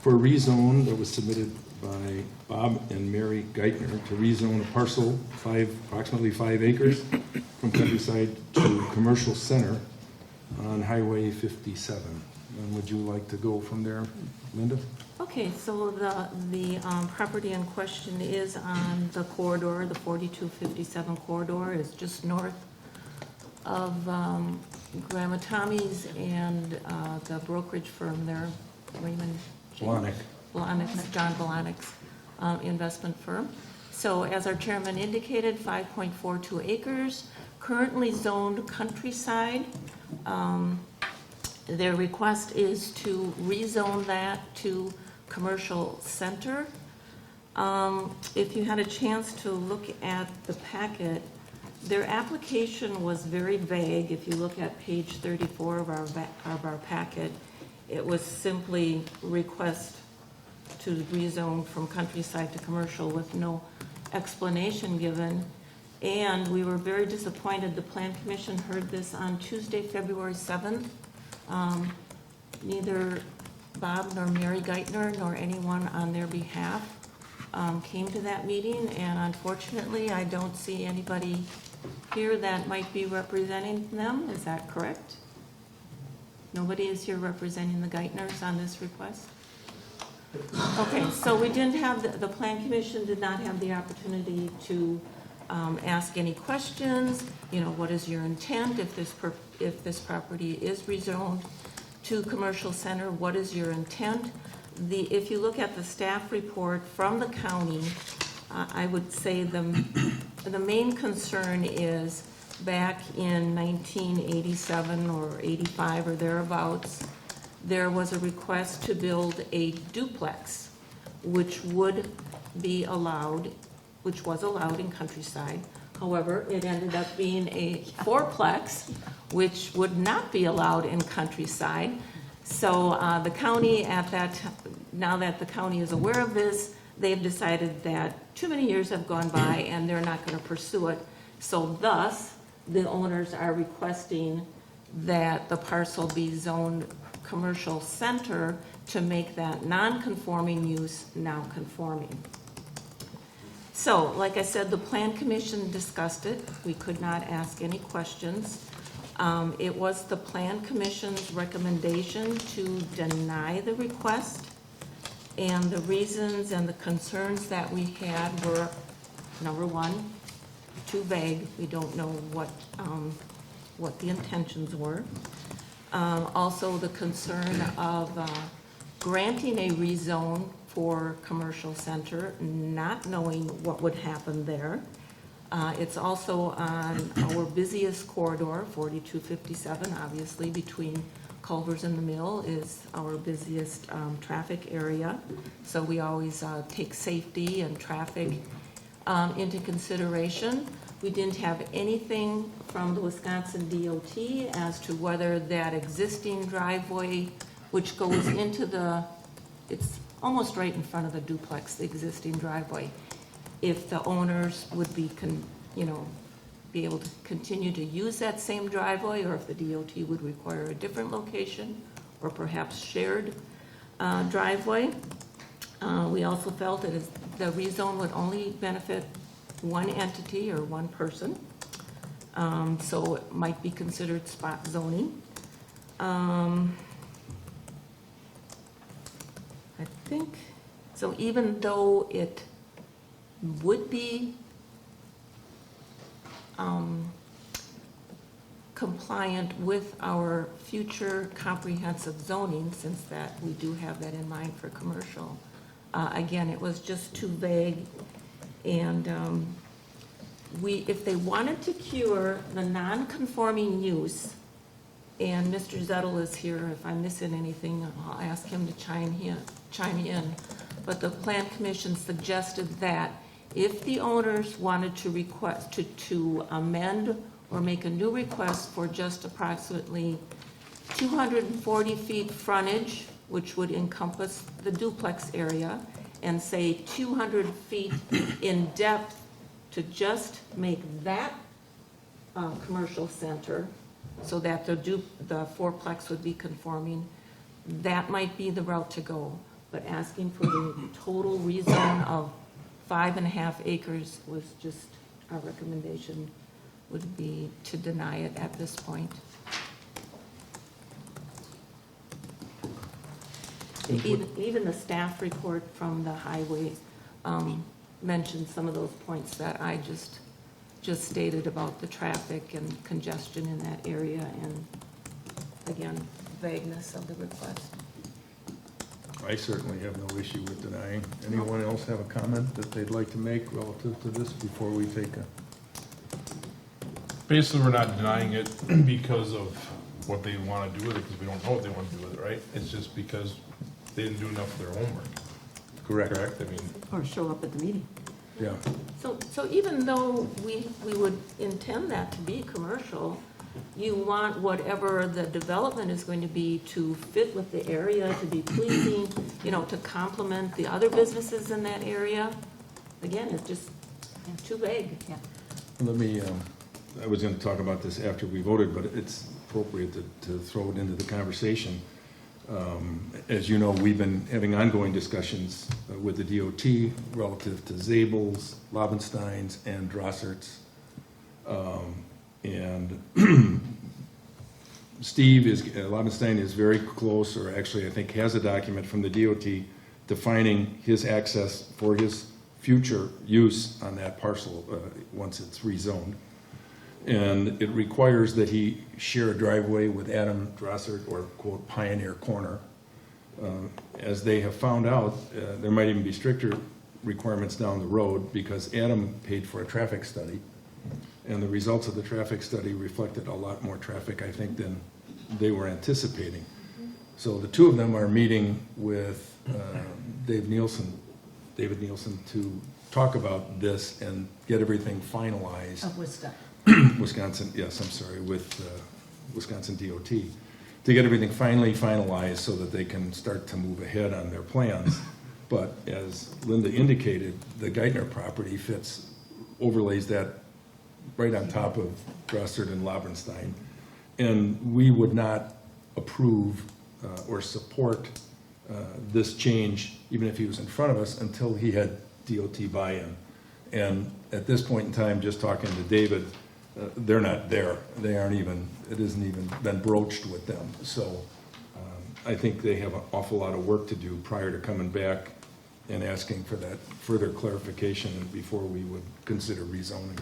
for a rezone that was submitted by Bob and Mary Geithner to rezone a parcel, approximately 5 acres, from countryside to commercial center on Highway 57. And would you like to go from there, Linda? Okay, so the property in question is on the corridor, the 4257 corridor is just north of Grandma Tommy's and the brokerage firm there, Raymond. Blahnik. John Blahnik's investment firm. So as our chairman indicated, 5.42 acres, currently zoned countryside. Their request is to rezone that to commercial center. If you had a chance to look at the packet, their application was very vague. If you look at page 34 of our packet, it was simply request to rezone from countryside to commercial with no explanation given. And we were very disappointed. The Plan Commission heard this on Tuesday, February 7th. Neither Bob nor Mary Geithner nor anyone on their behalf came to that meeting, and unfortunately, I don't see anybody here that might be representing them. Is that correct? Nobody is here representing the Geithners on this request? Okay, so we didn't have, the Plan Commission did not have the opportunity to ask any questions. You know, what is your intent if this property is rezoned to commercial center? What is your intent? If you look at the staff report from the county, I would say the main concern is back in 1987 or 85 or thereabouts, there was a request to build a duplex, which would be allowed, which was allowed in countryside. However, it ended up being a fourplex, which would not be allowed in countryside. So the county now that the county is aware of this, they've decided that too many years have gone by and they're not going to pursue it. So thus, the owners are requesting that the parcel be zoned commercial center to make that non-conforming use now conforming. So, like I said, the Plan Commission discussed it. We could not ask any questions. It was the Plan Commission's recommendation to deny the request. And the reasons and the concerns that we had were, number one, too vague. We don't know what the intentions were. Also, the concern of granting a rezone for commercial center, not knowing what would happen there. It's also on our busiest corridor, 4257, obviously, between Culvers and the Mill is our busiest traffic area. So we always take safety and traffic into consideration. We didn't have anything from the Wisconsin DOT as to whether that existing driveway, which goes into it's almost right in front of the duplex, the existing driveway, if the owners would be able to continue to use that same driveway, or if the DOT would require a different location, or perhaps shared driveway. We also felt that the rezone would only benefit one entity or one person, so it might be considered spot zoning. I think, so even though it would be compliant with our future comprehensive zoning, since that we do have that in mind for commercial, Again, it was just too vague. And if they wanted to cure the non-conforming use, and Mr. Zettel is here, if I'm missing anything, I'll ask him to chime in. But the Plan Commission suggested that if the owners wanted to request, to amend or make a new request for just approximately 240 feet frontage, which would encompass the duplex area, and say 200 feet in depth to just make that commercial center, so that the fourplex would be conforming, that might be the route to go. But asking for the total rezone of 5.5 acres was just, our recommendation would be to deny it at this point. Even the staff report from the highway mentioned some of those points that I just stated about the traffic and congestion in that area, and again, vagueness of the request. I certainly have no issue with denying. Anyone else have a comment that they'd like to make relative to this before we take a? Basically, we're not denying it because of what they want to do with it, because we don't know what they want to do with it, right? It's just because they didn't do enough of their homework. Correct. Correct? I mean, Or show up at the meeting. Yeah. So even though we would intend that to be commercial, you want whatever the development is going to be to fit with the area, to be pleasing, to complement the other businesses in that area. Again, it's just too vague. Yeah. Let me, I was going to talk about this after we voted, but it's appropriate to throw it into the conversation. As you know, we've been having ongoing discussions with the DOT relative to Zabel's, Lobenstein's, and Drossert's. And Steve Lobenstein is very close, or actually I think has a document from the DOT defining his access for his future use on that parcel once it's rezoned. And it requires that he share a driveway with Adam Drossert, or quote Pioneer Corner. As they have found out, there might even be stricter requirements down the road, because Adam paid for a traffic study, and the results of the traffic study reflected a lot more traffic, I think, than they were anticipating. So the two of them are meeting with David Nielsen to talk about this and get everything finalized. Of Worcester. Wisconsin, yes, I'm sorry, with Wisconsin DOT, to get everything finally finalized so that they can start to move ahead on their plans. But as Linda indicated, the Geithner property overlays that right on top of Drossert and Lobenstein. And we would not approve or support this change, even if he was in front of us, until he had DOT buy-in. And at this point in time, just talking to David, they're not there. They aren't even, it isn't even been broached with them. So I think they have an awful lot of work to do prior to coming back and asking for that further clarification before we would consider rezoning.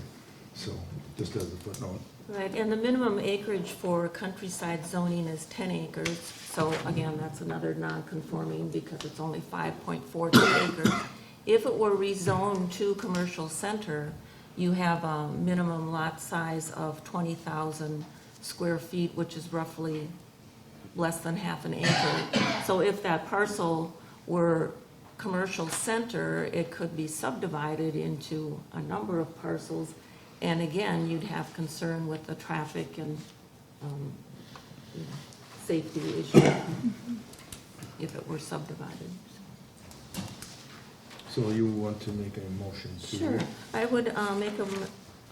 So just as a footnote. Right, and the minimum acreage for countryside zoning is 10 acres. So again, that's another non-conforming because it's only 5.42 acres. If it were rezoned to commercial center, you have a minimum lot size of 20,000 square feet, which is roughly less than half an acre. So if that parcel were commercial center, it could be subdivided into a number of parcels. And again, you'd have concern with the traffic and safety issue if it were subdivided. So you want to make a motion to? Sure. I would make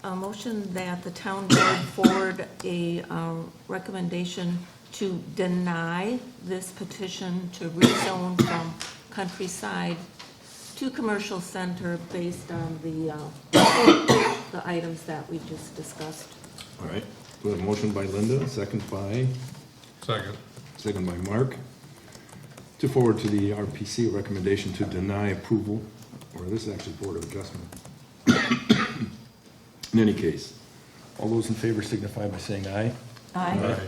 a motion that the town board forward a recommendation to deny this petition to rezone from countryside to commercial center based on the items that we just discussed. All right. We have a motion by Linda, second by? Second by Mark, to forward to the RPC a recommendation to deny approval, or this is actually Board of Adjustment. In any case, all those in favor signify by saying aye. Aye.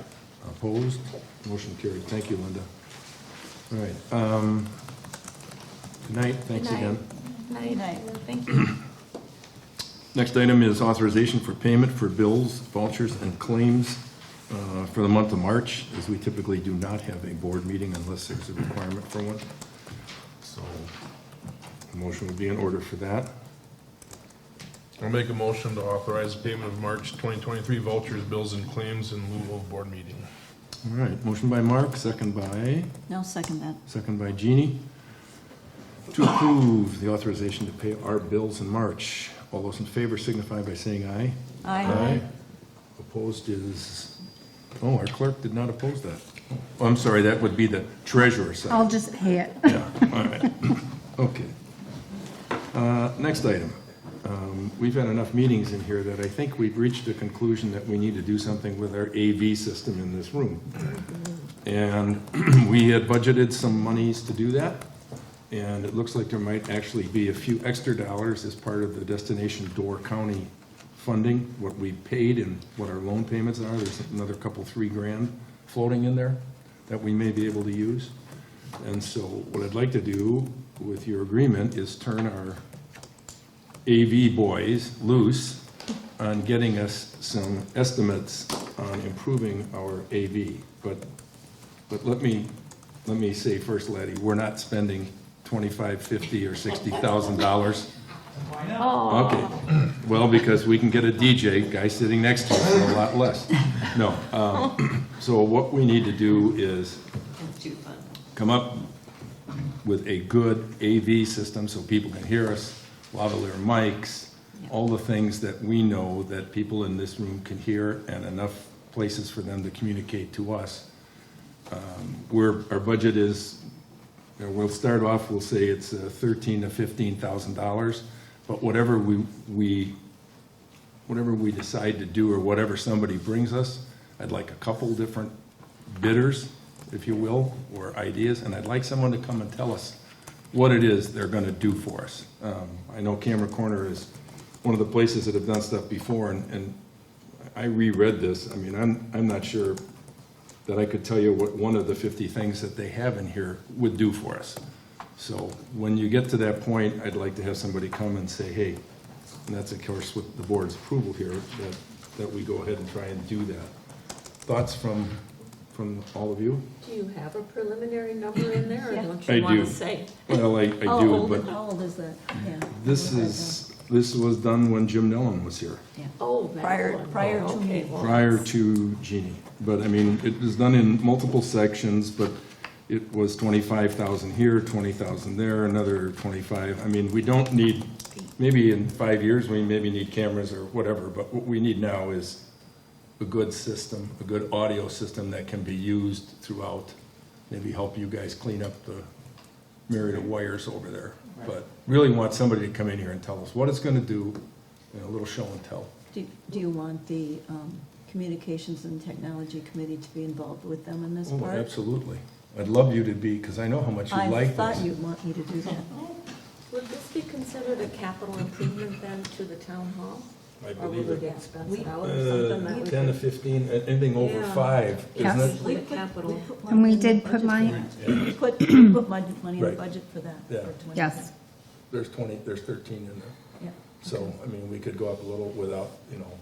Opposed? Motion carried. Thank you, Linda. All right. Good night, thanks Good again. Night. Thank you. Next item is authorization for payment for bills, vouchers, and claims for the month of March, as we typically do not have a board meeting unless there's a requirement for one. So a motion would be in order for that. I'll make a motion to authorize payment of March 2023 vouchers, bills, and claims in lieu of board meeting. All right, motion by Mark, second by Jeannie. To approve the authorization to pay our bills in March. All those in favor signify by saying aye. Aye. Opposed is, our clerk did not oppose that. Oh, I'm sorry, that would be the treasurer side. I'll just pay it. Yeah, all right. Okay. Next item. We've had enough meetings in here that I think we've reached the conclusion that we need to do something with our AV system in this room. And we had budgeted some monies to do that. And it looks like there might actually be a few extra dollars as part of the Destination Door County funding, what we paid and what our loan payments are. There's another couple, $3,000 floating in there that we may be able to use. And so what I'd like to do with your agreement is turn our AV boys loose on getting us some estimates on improving our AV. But let me say first, Laddie, we're not spending $25,000, $50,000, or $60,000. Okay, well, because we can get a DJ guy sitting next to us for a lot less. No, so what we need to do is come up with a good AV system so people can hear us, lavalier mics, all the things that we know that people in this room can hear, and enough places for them to communicate to us. Our budget is, we'll start off, we'll say it's $13,000 to $15,000, but whatever we decide to do, or whatever somebody brings us, I'd like a couple different bidders, if you will, or ideas, and I'd like someone to come and tell us what it is they're gonna do for us. I know Camera Corner is one of the places that have done stuff before, and I reread this. I mean, I'm not sure that I could tell you what one of the 50 things that they have in here would do for us. So when you get to that point, I'd like to have somebody come and say, hey, and that's of course with the board's approval here, that we go ahead and try and do that. Thoughts from all of you? Do you have a preliminary number in there, or don't I you want do. to say? Well, I do, but How old is that? Yeah. this was done when Jim Nellen was here, Oh, that Prior- one. prior to Okay, me. well, prior to Jeannie. But I mean, it was done in multiple sections, but it was 25,000 here, 20,000 there, another 25. I mean, we don't need, maybe in 5 years, we maybe need cameras or whatever, but what we need now is a good system, a good audio system that can be used throughout, maybe help you guys clean up the myriad of wires over there. But really want somebody to come in here and tell us what it's gonna do, and a little show and tell. Do you want the Communications and Technology Committee to be involved with them in this Oh, part? absolutely. I'd love you to be, because I know how much you I like thought this. you'd want me to do that. Would this be considered a capital improvement then to the town hall? I Or believe would it. we expense it out or something that we 10 to could? 15, anything over Yeah. 5, Yes. isn't it? Usually a capital. And we did put money, We put money in the Right. budget for that. Yeah. for 20. yes. There's 13 in there. Yeah. So, I mean, we could go up a little without,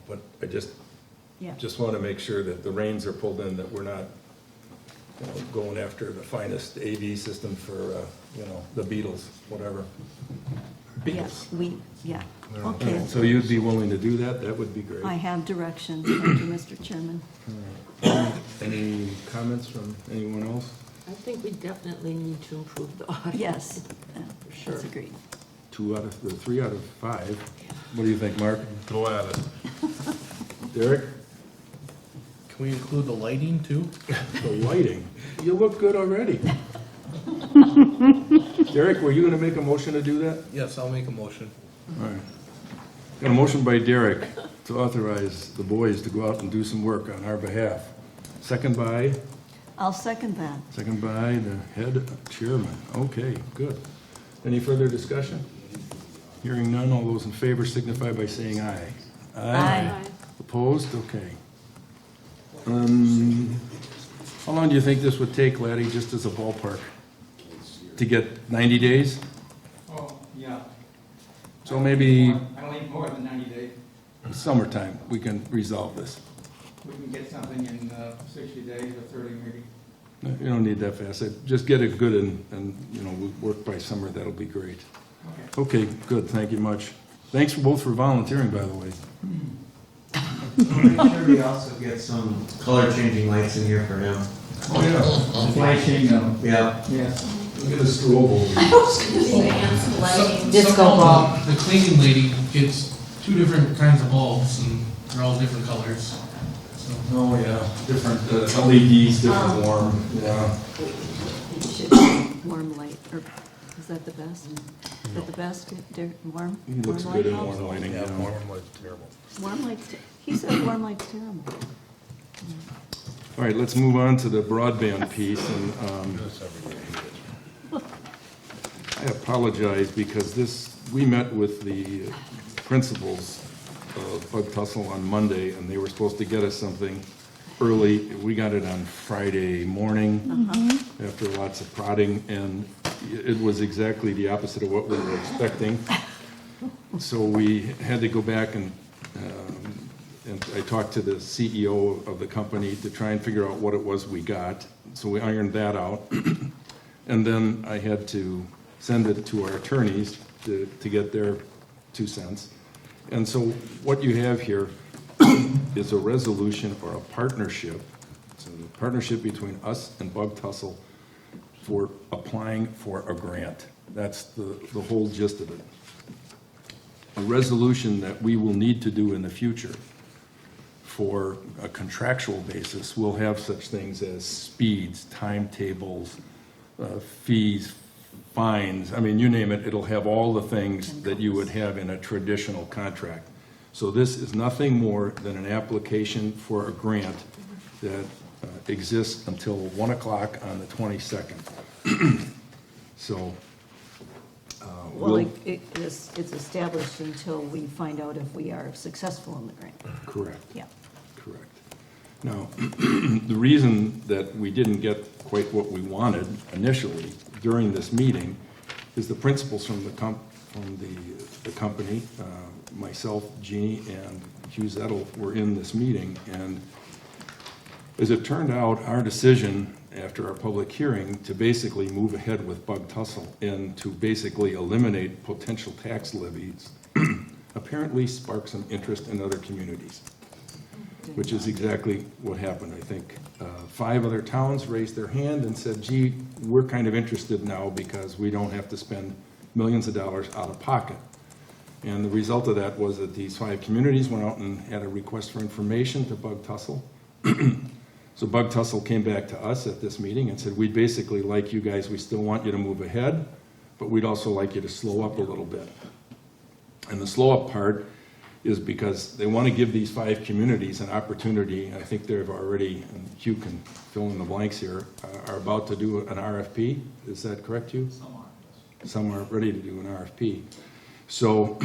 but I just Yeah. want to make sure that the reins are pulled in, that we're not, going after the finest AV system for, the Beatles, whatever. Beatles. Yeah, okay. So you'd be willing to do that? That would be great. I have direction. Thank you, Mr. Chairman. Any comments from anyone else? I think we definitely need to improve the audio. Yes, for sure. That's agreed. 3 out of 5. What do you think, Mark? Go at it. Derek? Can we include the lighting too? The lighting. You look good already. Derek, were you going to make a motion to do that? Yes, I'll make a motion. All right. Got a motion by Derek to authorize the boys to go out and do some work on our behalf. Second by? I'll second that. Second by the head chairman. Okay, good. Any further discussion? Hearing none, all those in favor signify by saying aye. Aye. Opposed? Okay. How long do you think this would take, Laddie, just as a ballpark? To get 90 days? Yeah. So maybe I don't need more than 90 days. summertime, we can resolve this. We can get something in 60 days or 30 maybe. No, you don't need that fast. Just get it good and, you know, we work by summer, that'll be great. Okay, good, thank you much. Thanks for both for volunteering, by the way. Make sure we also get some color changing lights in here for him. Oh, yeah. Flashing, Yeah. yes. Look at the strobe over Disco ball. The cleaning lady gets 2 different kinds of bulbs, and they're all different colors. So Oh, yeah, different LEDs, different warm, yeah. It should be warm light, or is that the best? Is that the best, warm? He looks warm good in light helps? warm lighting, yeah. Warm light's, he said warm light's terrible. All right, let's move on to the broadband piece, and I apologize because we met with the principals of Bug Tussle on Monday, and they were supposed to get us something early. We got it on Friday morning after lots of prodding, and it was exactly the opposite of what we were expecting. So we had to go back and I talked to the CEO of the company to try and figure out what it was we got. So we ironed that out. And then I had to send it to our attorneys to get their 2 cents. And so what you have here is a resolution or a partnership. It's a partnership between us and Bug Tussle for applying for a grant. That's the whole gist of it. A resolution that we will need to do in the future for a contractual basis. We'll have such things as speeds, timetables, fees, fines. I mean, you name it, it'll have all the things that you would have in a traditional contract. So this is nothing more than an application for a grant that exists until 1 o'clock on the 22nd. So Well, it's established until we find out if we are successful in the grant. correct. Yeah. Correct. Now, the reason that we didn't get quite what we wanted initially during this meeting is the principals from the company, myself, Jeannie, and Hugh Zettel were in this meeting. And as it turned out, our decision after our public hearing to basically move ahead with Bug Tussle and to basically eliminate potential tax levies apparently sparked some interest in other communities, which is exactly what happened. I think 5 other towns raised their hand and said, gee, we're kind of interested now because we don't have to spend millions of dollars out of pocket. And the result of that was that these 5 communities went out and had a request for information to Bug Tussle. So Bug Tussle came back to us at this meeting and said, we'd basically like you guys, we still want you to move ahead, but we'd also like you to slow up a little bit. And the slow up part is because they want to give these 5 communities an opportunity. I think they've already, and Hugh can fill in the blanks here, are about to do an RFP. Is that correct, Hugh? Some are ready to do an RFP. So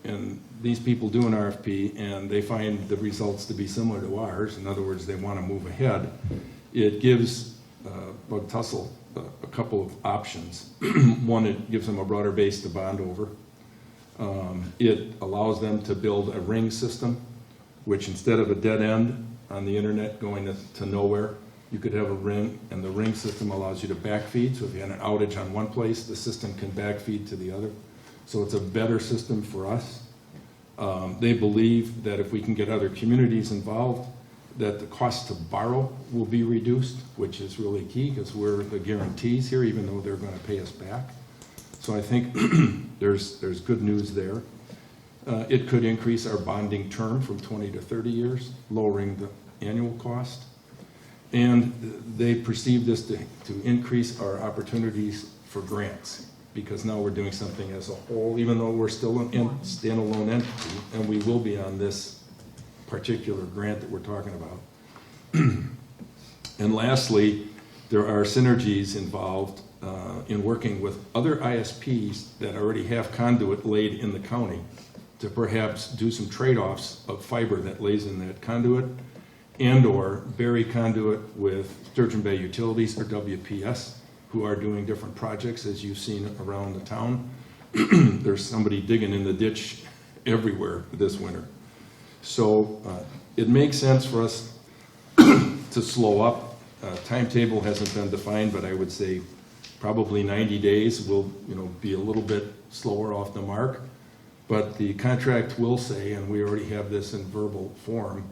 and these people do an RFP and they find the results to be similar to ours, in other words, they want to move ahead, it gives Bug Tussle a couple of options. One, it gives them a broader base to bond over. It allows them to build a ring system, which instead of a dead end on the internet going to nowhere, you could have a ring, and the ring system allows you to backfeed. So if you had an outage on one place, the system can backfeed to the other. So it's a better system for us. They believe that if we can get other communities involved, that the cost to borrow will be reduced, which is really key because we're the guarantees here, even though they're going to pay us back. So I think there's good news there. It could increase our bonding term from 20 to 30 years, lowering the annual cost. And they perceive this to increase our opportunities for grants, because now we're doing something as a whole, even though we're still a standalone entity, and we will be on this particular grant that we're talking about. And lastly, there are synergies involved in working with other ISPs that already have conduit laid in the county to perhaps do some trade-offs of fiber that lays in that conduit and/or bury conduit with Sturgeon Bay Utilities or WPS, who are doing different projects, as you've seen around the town. there's somebody digging in the ditch everywhere this winter. So it makes sense for us to slow up. Timetable hasn't been defined, but I would say probably 90 days. We'll, be a little bit slower off the mark. But the contract will say, and we already have this in verbal form,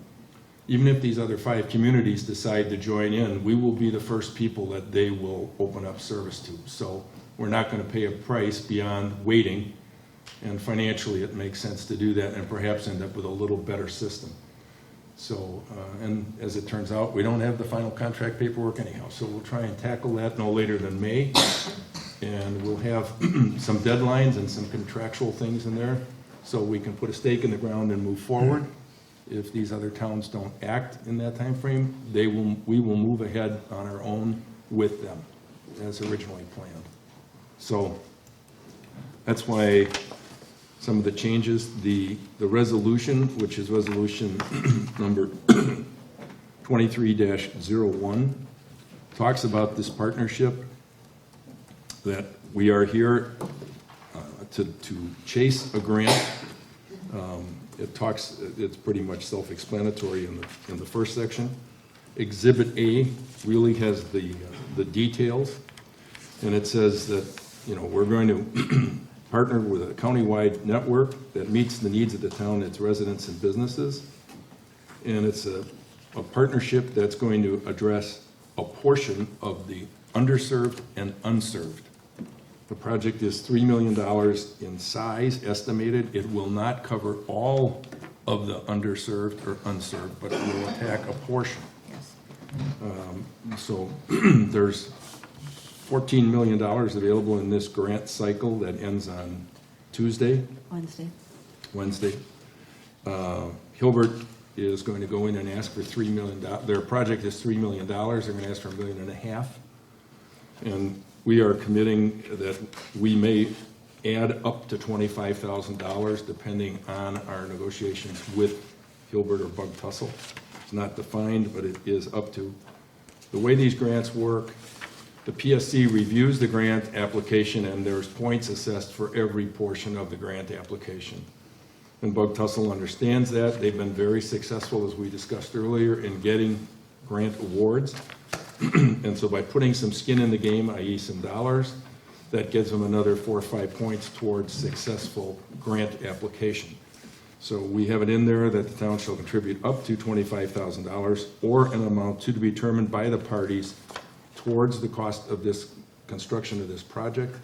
even if these other 5 communities decide to join in, we will be the first people that they will open up service to. So we're not going to pay a price beyond waiting, and financially it makes sense to do that and perhaps end up with a little better system. So, and as it turns out, we don't have the final contract paperwork anyhow, so we'll try and tackle that no later than May. And we'll have some deadlines and some contractual things in there so we can put a stake in the ground and move forward. If these other towns don't act in that time frame, we will move ahead on our own with them as originally planned. So that's why some of the changes, the resolution, which is resolution number 23-01, talks about this partnership, that we are here to chase a grant. It's pretty much self-explanatory in the first section. Exhibit A really has the details, and it says that, we're going to partner with a countywide network that meets the needs of the town, its residents and businesses. And it's a partnership that's going to address a portion of the underserved and unserved. The project is $3 million in size, estimated. It will not cover all of the underserved or unserved, but it will attack a portion. So there's $14 million available in this grant cycle that ends on Wednesday. Hilbert is going to go in and ask for $3 million. Their project is $3 million. They're going to ask for $1.5 million. And we are committing that we may add up to $25,000 depending on our negotiations with Hilbert or Bug Tussle. It's not defined, but it is up to. The way these grants work, the PSC reviews the grant application and there's points assessed for every portion of the grant application. And Bug Tussle understands that. They've been very successful, as we discussed earlier, in getting grant awards. And so by putting some skin in the game, i.e. some dollars, that gives them another 4 or 5 points towards successful grant application. So we have it in there that the town shall contribute up to $25,000 or an amount to be determined by the parties towards the cost of this construction of this project.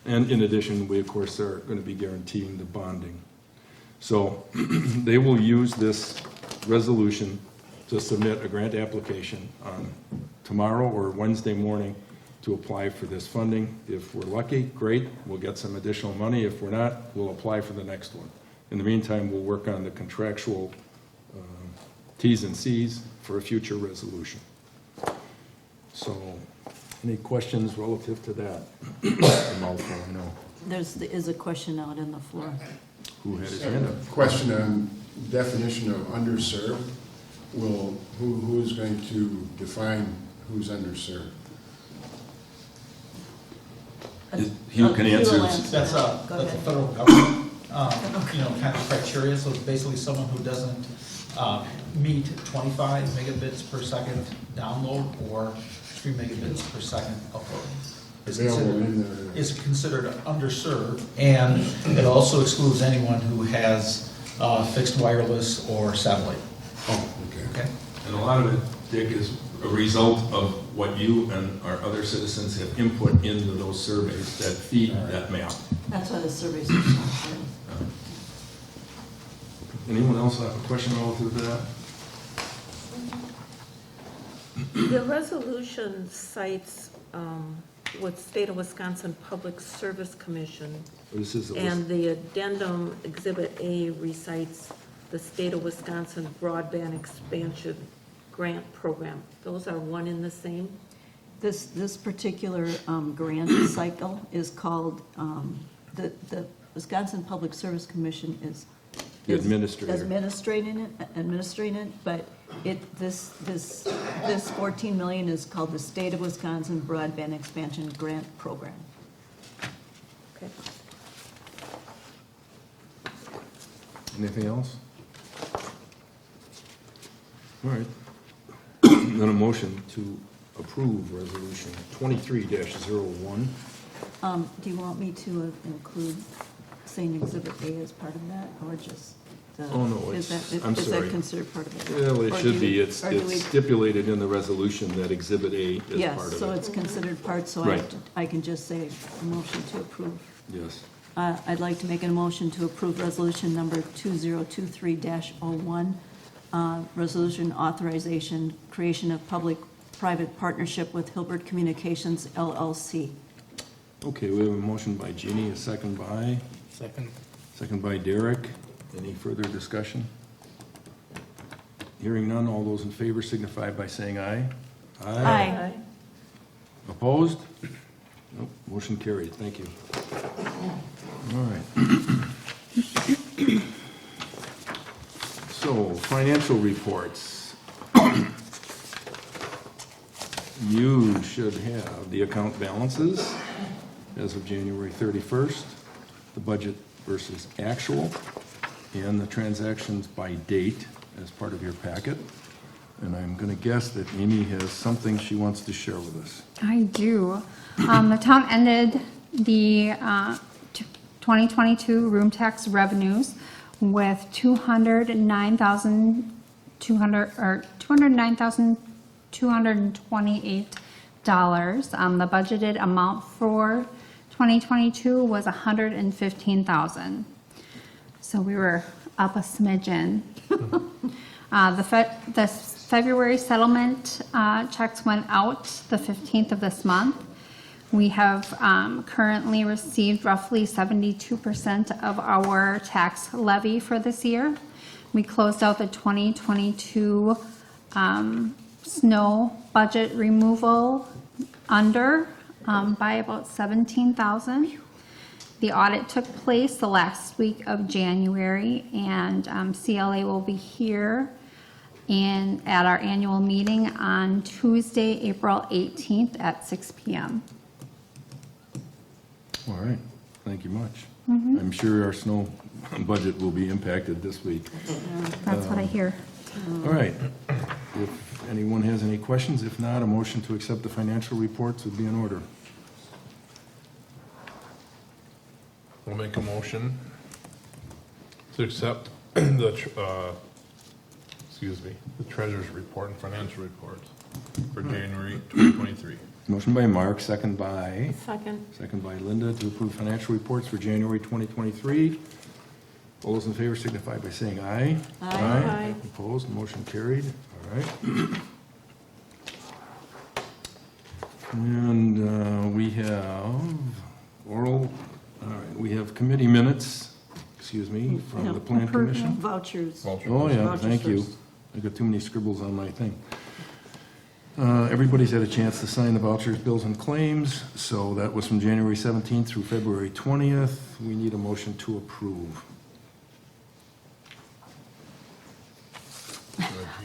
And in addition, we of course are going to be guaranteeing the bonding. So they will use this resolution to submit a grant application on tomorrow or Wednesday morning to apply for this funding. If we're lucky, great, we'll get some additional money. If we're not, we'll apply for the next one. In the meantime, we'll work on the contractual T's and C's for a future resolution. So, any questions relative to that? No. There is a question out on the floor. Who had his hand up? Question on definition of underserved. Who is going to define who's underserved? He can answer. That's a federal government, kind of criteria. So it's basically someone who doesn't meet 25 megabits per second download or 3 megabits per second upload. Is considered underserved, and it also excludes anyone who has fixed wireless or satellite. Oh, okay. And a lot of it, Dick, is a result of what you and our other citizens have input into those surveys that feed that map. That's why the surveys are so important. Anyone else have a question relative to that? The resolution cites with State of Wisconsin Public Service Commission, and the addendum Exhibit A recites the State of Wisconsin Broadband Expansion Grant Program. Those are one and the same? This particular grant cycle is called, the Wisconsin Public Service Commission is administrating it, but this $14 million is called the State of Wisconsin Broadband Expansion Grant Program. Okay. Anything else? All right. Then a motion to approve resolution 23-01. Do you want me to include saying Exhibit A as part of that, or just the? Oh, no, is it's- that- I'm Is sorry. that considered part of it? Yeah, well, it Or should do be. we- It's or do we- stipulated in the resolution that Exhibit A is part of it. Yes, so it's considered part, so Right. I can just say a motion to approve. Yes. I'd like to make a motion to approve resolution number 2023-01, resolution authorization, creation of public-private partnership with Hilbert Communications LLC. Okay, we have a motion by Jeannie, a second by? Second by Derek. Any further discussion? Hearing none, all those in favor signify by saying aye. Aye. Opposed? Nope, motion carried, thank you. All right. So, financial reports. You should have the account balances as of January 31st, the budget versus actual, and the transactions by date as part of your packet. And I'm going to guess that Amy has something she wants to share with us. I do. The town ended the 2022 room tax revenues with $209,228. The budgeted amount for 2022 was $115,000. So we were up a smidgen. The February settlement checks went out the 15th of this month. We have currently received roughly 72% of our tax levy for this year. We closed out the 2022 snow budget removal under by about $17,000. The audit took place the last week of January, and CLA will be here at our annual meeting on Tuesday, April 18th at 6 p.m. All right, thank you much. I'm sure our snow budget will be impacted this week. That's what I hear. All right, if anyone has any questions, if not, a motion to accept the financial reports would be in order. We'll make a motion to accept the treasurer's report and financial reports for January 2023. Motion by Mark, second by? Second. Second by Linda to approve financial reports for January 2023. All those in favor signify by saying aye. Aye. Opposed, motion carried. All right. And we have oral, all right, we have committee minutes, from the Plan Commission. Vouchers. Oh, yeah, Vouchers thank you. first. I got too many scribbles on my thing. Everybody's had a chance to sign the vouchers, bills, and claims, so that was from January 17th through February 20th. We need a motion to approve.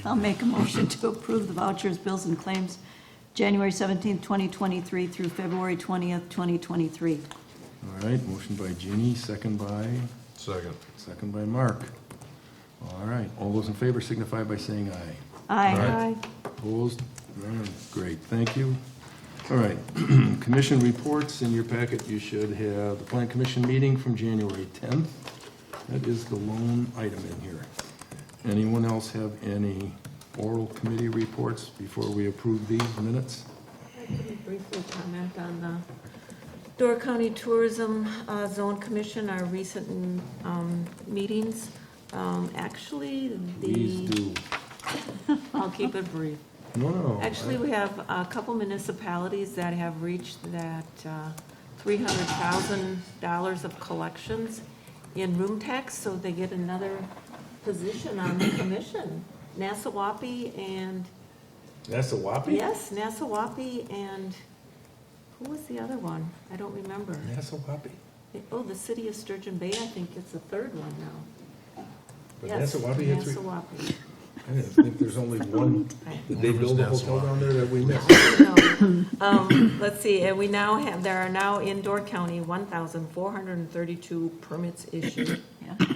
I'll make a motion to approve the vouchers, bills, and claims, January 17th, 2023 through February 20th, 2023. All right, motion by Jeannie, second by? Second by Mark. All right, all those in favor signify by saying aye. Aye. Opposed? None. Great, thank you. All right, commission reports. In your packet, you should have the Plan Commission meeting from January 10th. That is the lone item in here. Anyone else have any oral committee reports before we approve these minutes? I can briefly comment on the Door County Tourism Zone Commission, our recent meetings. Actually, Please do. I'll keep it brief. No. Actually, we have a couple municipalities that have reached that $300,000 of collections in room tax, so they get another position on the commission. Nassau-Waupee and, Nassau-Waupee? yes, Nassau-Waupee and, who was the other one? I don't remember. Nassau-Waupee. Oh, the city of Sturgeon Bay, I think it's the third one now. But Yes, Nassau-Waupee had three. Nassau-Waupee. I didn't think there's only one. Did they build a hotel down there that we missed? No. Let's see, and there are now in Door County 1,432 permits issued.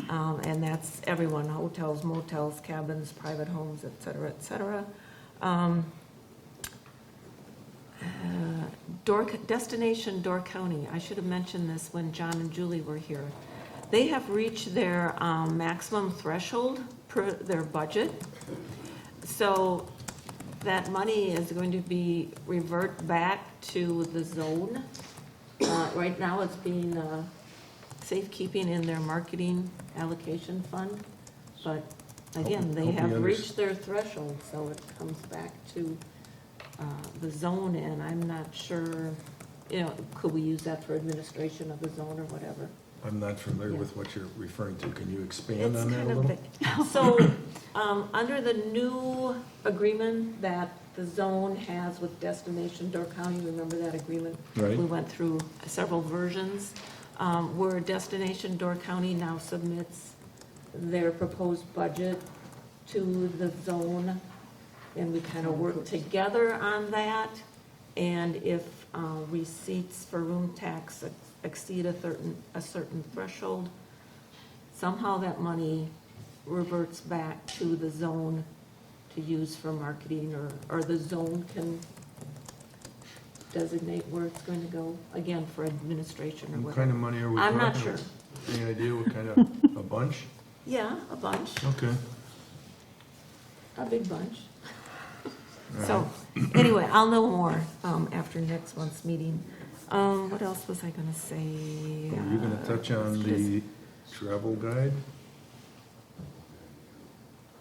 And that's everyone, hotels, motels, cabins, private homes, et cetera, et cetera. Destination Door County, I should have mentioned this when John and Julie were here. They have reached their maximum threshold per their budget. So that money is going to be revert back to the zone. Right now it's being safekeeping in their marketing allocation fund. But again, they have reached their threshold, so it comes back to the zone, and I'm not sure, could we use that for administration of the zone or whatever? I'm not familiar with what you're referring to. Can you expand It's on that a kind of little? vague. So, under the new agreement that the zone has with Destination Door County, remember that agreement? Right. We went through several versions, where Destination Door County now submits their proposed budget to the zone, and we kind of work together on that. And if receipts for room tax exceed a certain threshold, somehow that money reverts back to the zone to use for marketing, or the zone can designate where it's going to go, again, for administration or What whatever. kind of money are we I'm talking? not sure. Any idea what kind of, a bunch? Yeah, a bunch, Okay. a big bunch. So, anyway, I'll know more after next month's meeting. What else was I gonna say? Were you gonna touch on the travel guide?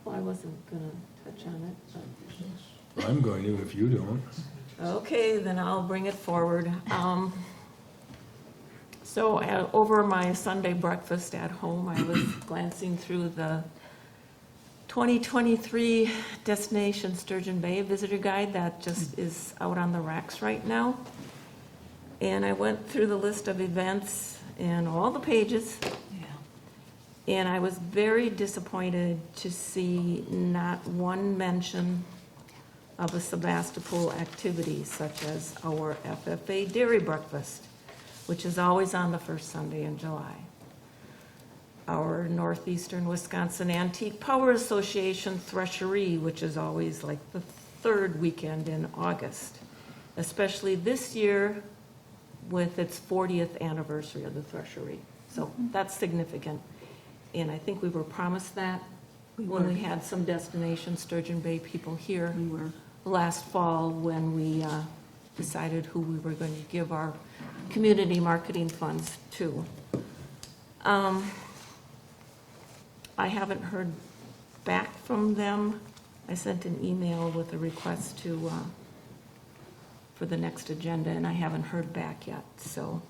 Well, I wasn't gonna touch on it, but. I'm going to if you don't. Okay, then I'll bring it forward. So over my Sunday breakfast at home, I was glancing through the 2023 Destination Sturgeon Bay Visitor Guide that just is out on the racks right now. And I went through the list of events and all the pages. And I was very disappointed to see not one mention of a Sevastopol activity such as our FFA Dairy Breakfast, which is always on the first Sunday in July. Our Northeastern Wisconsin Antique Power Association Threshery, which is always like the third weekend in August, especially this year with its 40th anniversary of the Threshery. So that's significant. And I think we were promised that when we had some Destination Sturgeon Bay people here last fall, when we decided who we were going to give our community marketing funds to. I haven't heard back from them. I sent an email with a request for the next agenda, and I haven't heard back yet. So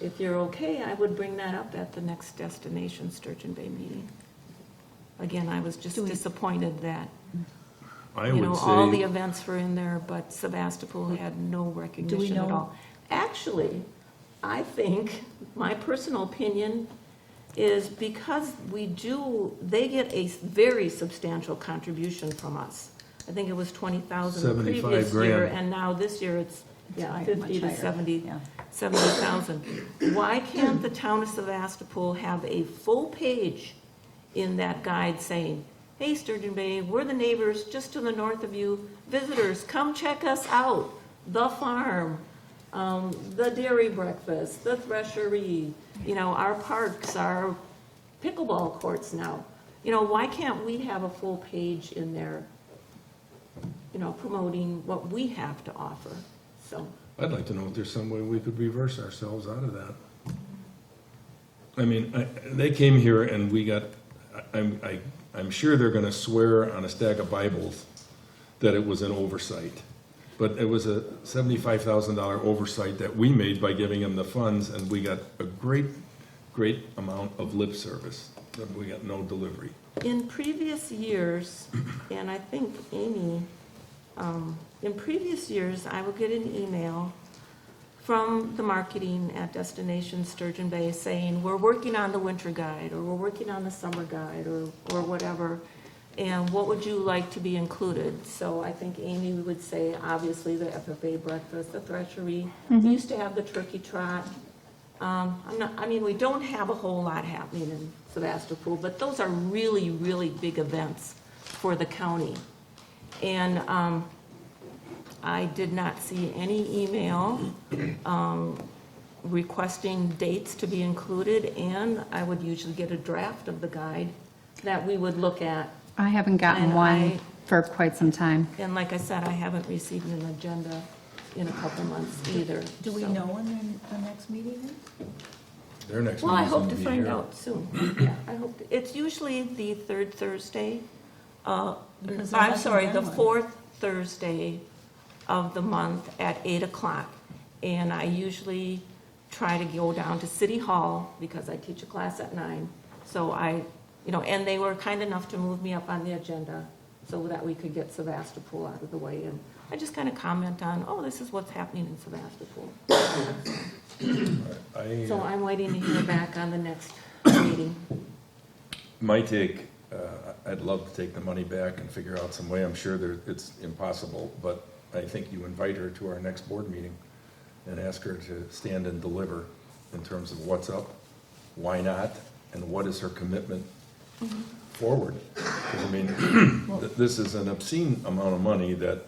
if you're okay, I would bring that up at the next Destination Sturgeon Bay meeting. Again, I was just disappointed that, I would all the say, events were in there, but Sevastopol had no recognition at all. Actually, I think, my personal opinion is because they get a very substantial contribution from us. I think it was 20,000 the previous year, and now this year it's, 50 to 70,000. Why can't the town of Sevastopol have a full page in that guide saying, hey, Sturgeon Bay, we're the neighbors just to the north of you. Visitors, come check us out. The farm, the dairy breakfast, the threshery, our parks, our pickleball courts now. Why can't we have a full page in there, promoting what we have to offer? So I'd like to know if there's some way we could reverse ourselves out of that. I mean, they came here and we got, I'm sure they're gonna swear on a stack of Bibles that it was an oversight. But it was a $75,000 oversight that we made by giving them the funds, and we got a great amount of lip service. We got no delivery. in previous years, and I think Amy, in previous years, I would get an email from the marketing at Destination Sturgeon Bay saying, we're working on the winter guide, or we're working on the summer guide, or whatever. And what would you like to be included? So I think Amy would say, obviously, the FFA breakfast, the threshery. We used to have the turkey trot. We don't have a whole lot happening in Sevastopol, but those are really, really big events for the county. And I did not see any email requesting dates to be included, and I would usually get a draft of the guide that we would look at. I haven't gotten And one for quite some time. And like I said, I haven't received an agenda in a couple months either. Do we so. know when the next meeting is? Their next Well, I meeting's hope gonna to be find here. out soon. Yeah, I hope, it's usually the third Thursday. Because there I'm hasn't sorry, been the one. fourth Thursday of the month at 8 o'clock. And I usually try to go down to City Hall because I teach a class at 9. So and they were kind enough to move me up on the agenda so that we could get Sevastopol out of the way. And I just kind of comment on, this is what's happening in Sevastopol. So I'm waiting to hear back on the next meeting. My take, I'd love to take the money back and figure out some way. I'm sure it's impossible, but I think you invite her to our next board meeting and ask her to stand and deliver in terms of what's up, why not, and what is her commitment forward. 'Cause this is an obscene amount of money that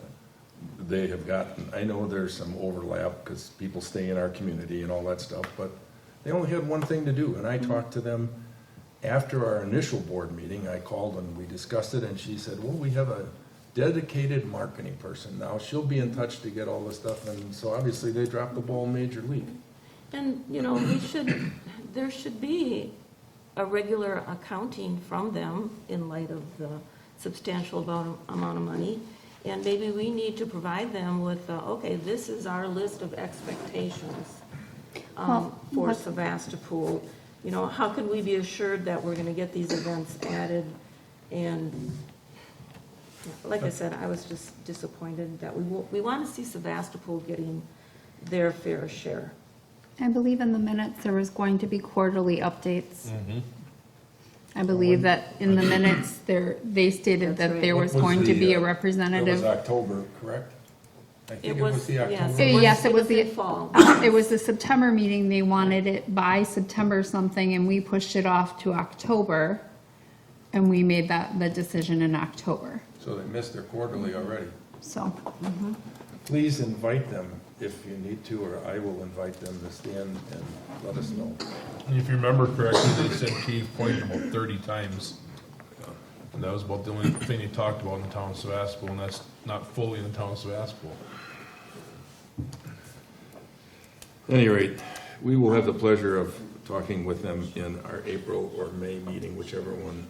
they have gotten. I know there's some overlap because people stay in our community and all that stuff, but they only had one thing to do, and I talked to them after our initial board meeting. I called and we discussed it, and she said, well, we have a dedicated marketing person now. She'll be in touch to get all this stuff, and so obviously they dropped the ball in Major League. And, there should be a regular accounting from them in light of the substantial amount of money. And maybe we need to provide them with, this is our list of expectations for Sevastopol. How can we be assured that we're going to get these events added? And like I said, I was just disappointed that we want to see Sevastopol getting their fair share. I believe in the minutes there was going to be quarterly updates. I believe that in the minutes they stated That's that right. there was What was going to the, be a It was representative. October, correct? I think It was, the yes. October. Yes, it was the in fall. It was the September meeting. They wanted it by September something, and we pushed it off to October, and we made the decision in October. So they missed their quarterly already. So, Please invite them if you need to, or I will invite them to stand and let us know. And if you remember correctly, they said Cave Point about 30 times. And that was about the only thing they talked about in the town of Sevastopol, and that's not fully in the town of Sevastopol. At any rate, we will have the pleasure of talking with them in our April or May meeting, whichever one.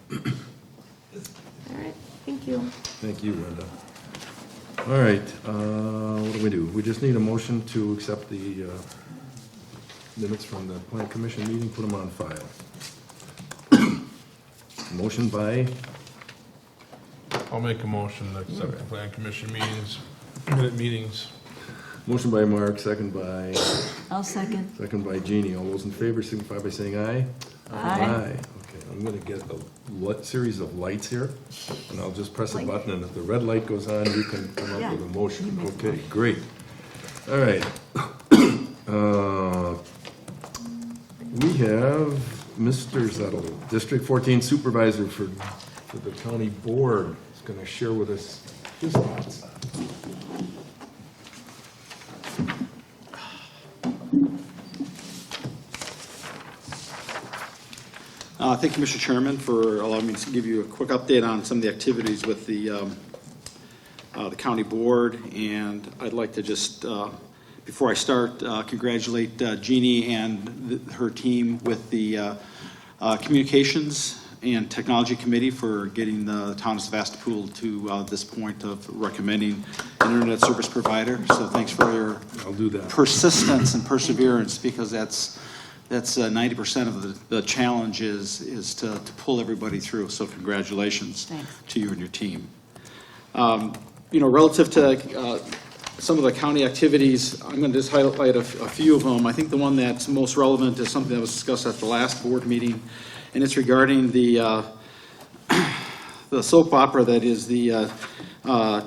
All right, thank you. Thank you, Linda. All right, what do? We just need a motion to accept the minutes from the Plan Commission meeting, put them on file. Motion by, I'll make a motion to accept the plan commission meetings. motion by Mark, second by, I'll second. second by Jeannie. All those in favor signify by saying aye. Aye. Okay, I'm gonna get a series of lights here, and I'll just press a button, and if the red light goes on, you can come up with a motion. Okay, great. All right. We have Mr. Zettel, District 14 Supervisor for the County Board, is gonna share with us his thoughts. Thank you, Mr. Chairman, for allowing me to give you a quick update on some of the activities with the county board. And I'd like to just, before I start, congratulate Jeannie and her team with the Communications and Technology Committee for getting the town of Sevastopol to this point of recommending an internet service provider. So thanks for your I'll do that. persistence and perseverance, because that's 90% of the challenge is to pull everybody through. So congratulations to you and your team. Relative to some of the county activities, I'm going to just highlight a few of them. I think the one that's most relevant is something that was discussed at the last board meeting, and it's regarding the the soap opera that is the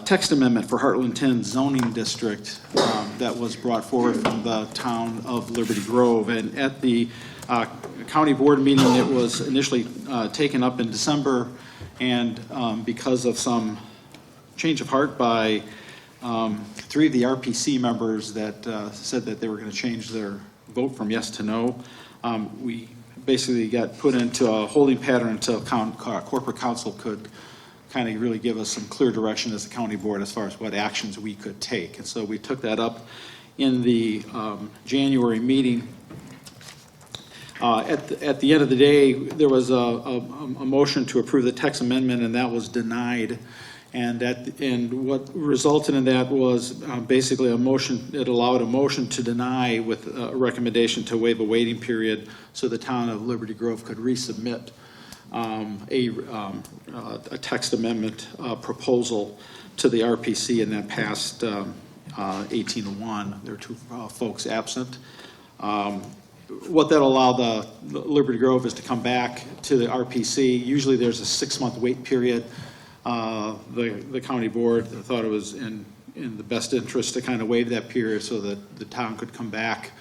text amendment for Heartland 10 zoning district that was brought forward from the town of Liberty Grove. And at the county board meeting, it was initially taken up in December, and because of some change of heart by 3 of the RPC members that said that they were going to change their vote from yes to no, we basically got put into a holding pattern until corporate council could kind of really give us some clear direction as a county board as far as what actions we could take. And so we took that up in the January meeting. At the end of the day, there was a motion to approve the text amendment, and that was denied. And what resulted in that was basically a motion. It allowed a motion to deny with a recommendation to waive a waiting period so the town of Liberty Grove could resubmit a text amendment proposal to the RPC, and that passed 18-1. There were 2 folks absent. What that allowed the Liberty Grove is to come back to the RPC. Usually there's a 6-month wait period. The county board thought it was in the best interest to kind of waive that period so that the town could come back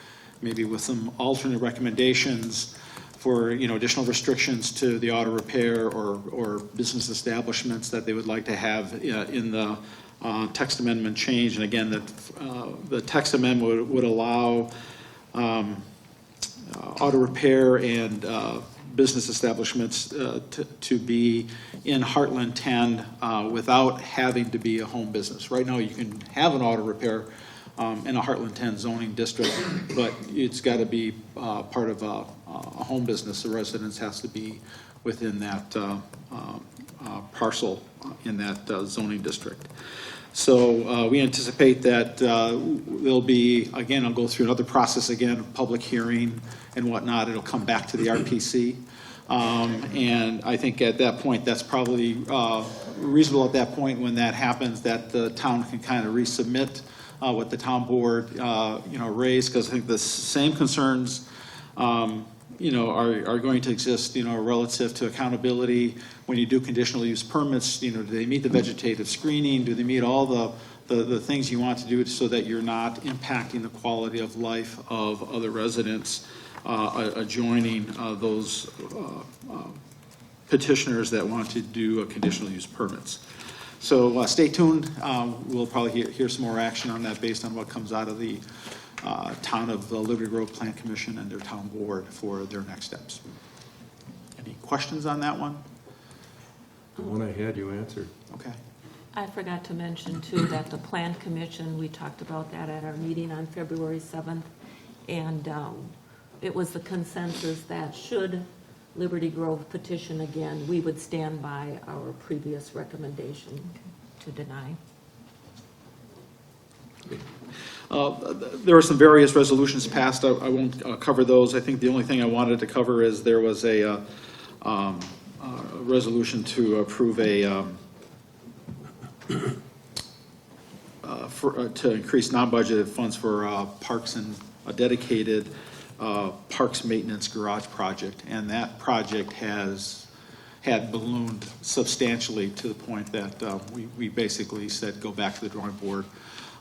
maybe with some alternate recommendations for, additional restrictions to the auto repair or business establishments that they would like to have in the text amendment change. And again, the text amendment would allow auto repair and business establishments to be in Heartland 10 without having to be a home business. Right now, you can have an auto repair in a Heartland 10 zoning district, but it's got to be part of a home business. The residence has to be within that parcel in that zoning district. So we anticipate that there'll be, again, I'll go through another process again, of public hearing and whatnot. It'll come back to the RPC. And I think at that point, that's probably reasonable at that point when that happens, that the town can kind of resubmit what the town board, raised, because I think the same concerns, are going to exist, relative to accountability. When you do conditional use permits, do they meet the vegetative screening? Do they meet all the things you want to do so that you're not impacting the quality of life of other residents adjoining those petitioners that want to do conditional use permits? So stay tuned. We'll probably hear some more action on that based on what comes out of the town of Liberty Grove Plan Commission and their town board for their next steps. Any questions on that one? The one I had, you answered. Okay. I forgot to mention too that the Plan Commission, we talked about that at our meeting on February 7th, and it was the consensus that should Liberty Grove petition again, we would stand by our previous recommendation to deny. There were some various resolutions passed. I won't cover those. I think the only thing I wanted to cover is there was a resolution to approve to increase non-budgeted funds for parks and a dedicated parks maintenance garage project, and that project had ballooned substantially to the point that we basically said go back to the drawing board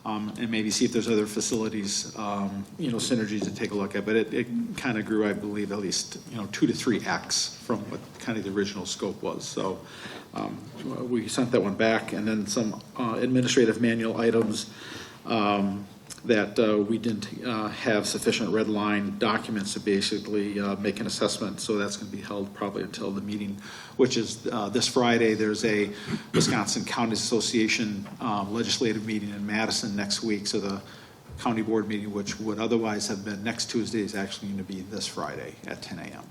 and maybe see if there's other facilities, synergies to take a look at. But it kind of grew, I believe, at least 2 to 3x from what kind of the original scope was. So we sent that one back, and then some administrative manual items that we didn't have sufficient red line documents to basically make an assessment. So that's going to be held probably until the meeting, which is this Friday. There's a Wisconsin County Association legislative meeting in Madison next week. So the county board meeting, which would otherwise have been next Tuesday, is actually going to be this Friday at 10 a.m.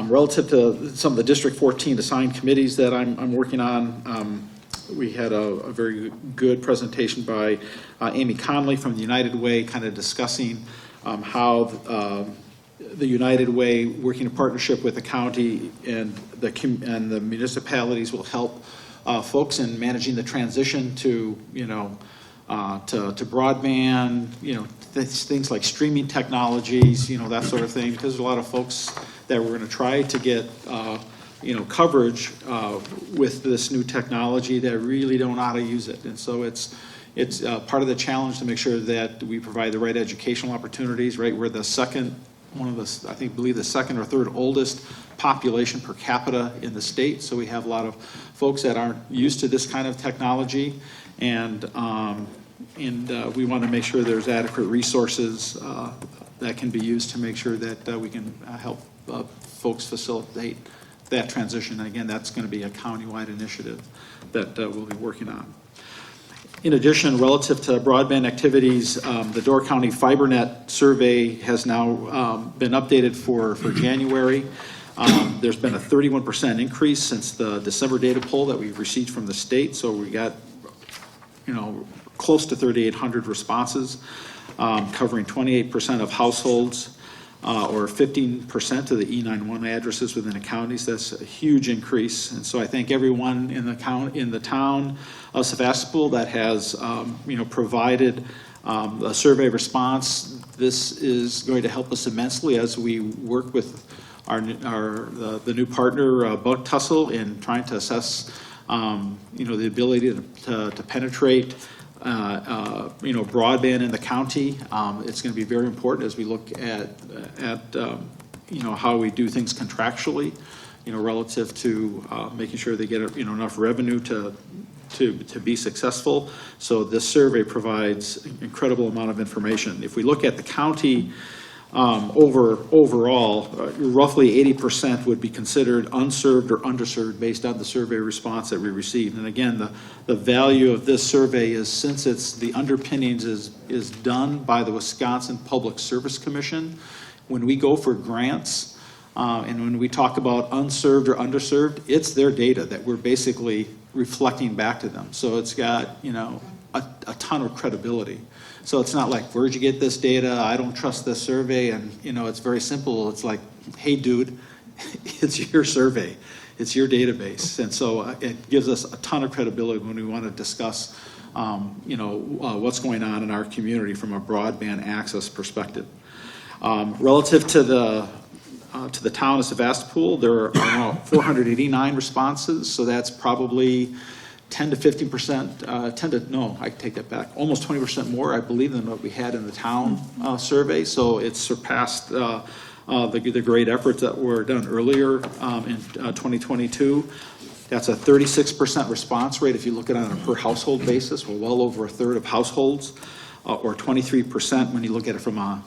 Relative to some of the District 14 assigned committees that I'm working on, we had a very good presentation by Amy Conley from the United Way, kind of discussing how the United Way, working in partnership with the county and the municipalities, will help folks in managing the transition to broadband, things like streaming technologies, that sort of thing. Because there's a lot of folks that we're going to try to get coverage with this new technology that really don't know how to use it. And so it's part of the challenge to make sure that we provide the right educational opportunities, right? We're the second, I believe the second or third oldest population per capita in the state. So we have a lot of folks that aren't used to this kind of technology. And we want to make sure there's adequate resources that can be used to make sure that we can help folks facilitate that transition. And again, that's going to be a countywide initiative that we'll be working on. In addition, relative to broadband activities, the Door County FiberNet survey has now been updated for January. There's been a 31% increase since the December data poll that we've received from the state. So we got, close to 3,800 responses, covering 28% of households, or 15% of the E91 addresses within the counties. That's a huge increase. And so I thank everyone in the town of Sevastopol that has, provided a survey response. This is going to help us immensely as we work with the new partner, Buck Tussle, in trying to assess, the ability to penetrate broadband in the county. It's going to be very important as we look at how we do things contractually, relative to making sure they get enough revenue to be successful. So this survey provides an incredible amount of information. If we look at the county overall, roughly 80% would be considered unserved or underserved based on the survey response that we received. And again, the value of this survey is, since the underpinnings is done by the Wisconsin Public Service Commission, when we go for grants, and when we talk about unserved or underserved, it's their data that we're basically reflecting back to them. So it's got, a ton of credibility. So it's not like, where'd you get this data? I don't trust this survey. And, it's very simple. It's like, hey, dude, it's your survey. It's your database. And so it gives us a ton of credibility when we want to discuss, what's going on in our community from a broadband access perspective. Relative to the town of Sevastopol, there are 489 responses. So that's probably 10 to 15%, I take that back, almost 20% more, I believe, than what we had in the town survey. So it's surpassed the great efforts that were done earlier in 2022. That's a 36% response rate if you look at it on a per household basis. We're well over a third of households, or 23% when you look at it from a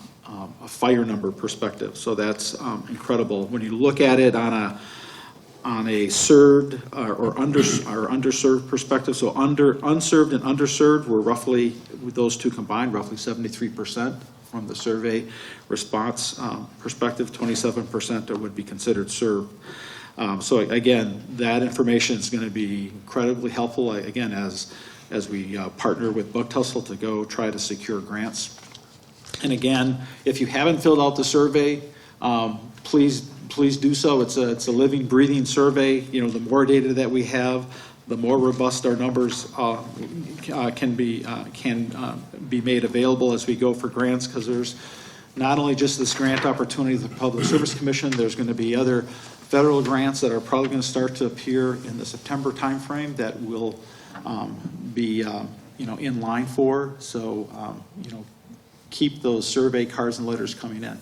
fire number perspective. So that's incredible. When you look at it on a served or underserved perspective, so unserved and underserved, we're roughly, with those two combined, roughly 73% from the survey response perspective. 27% would be considered served. So again, that information is going to be incredibly helpful, again, as we partner with Buck Tussle to go try to secure grants. And again, if you haven't filled out the survey, please do so. It's a living, breathing survey. The more data that we have, the more robust our numbers can be made available as we go for grants, because there's not only just this grant opportunity with the Public Service Commission, there's going to be other federal grants that are probably going to start to appear in the September timeframe that will be in line for. So keep those survey cards and letters coming in.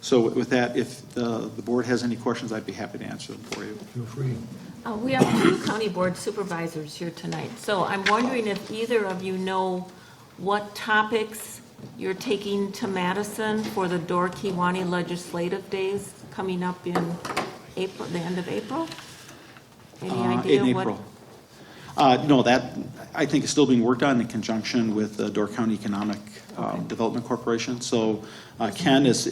So with that, if the board has any questions, I'd be happy to answer them for you. Feel free. We have 2 county board supervisors here tonight. So I'm wondering if either of you know what topics you're taking to Madison for the Door Kewanee Legislative Days coming up in April, the end of April? Any idea in what? April. No, that I think is still being worked on in conjunction with the Door County Economic Development Corporation. So Ken is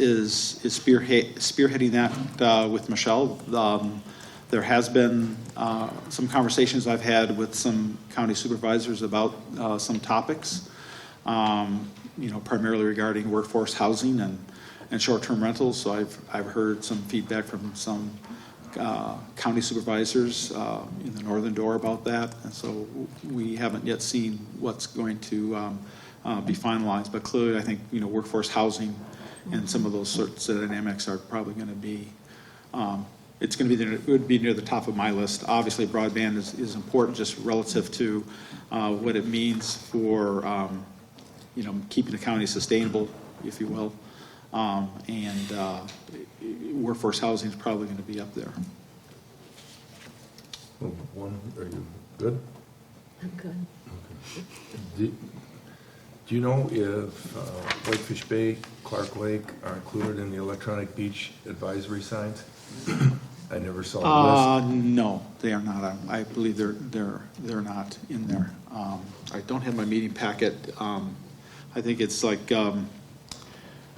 spearheading that with Michelle. There has been some conversations I've had with some county supervisors about some topics, primarily regarding workforce housing and short-term rentals. So I've heard some feedback from some county supervisors in the Northern Door about that. And so we haven't yet seen what's going to be finalized, but clearly I think, workforce housing and some of those sorts of dynamics are probably going to be it's going to be, it would be near the top of my list. Obviously, broadband is important just relative to what it means for, keeping the county sustainable, if you will. And workforce housing is probably going to be up there. One, are you good? I'm good. Do you know if Whitefish Bay, Clark Lake are included in the electronic beach advisory signs? I never saw a list. No, they are not. I believe they're not in there. I don't have my meeting packet. I think it's like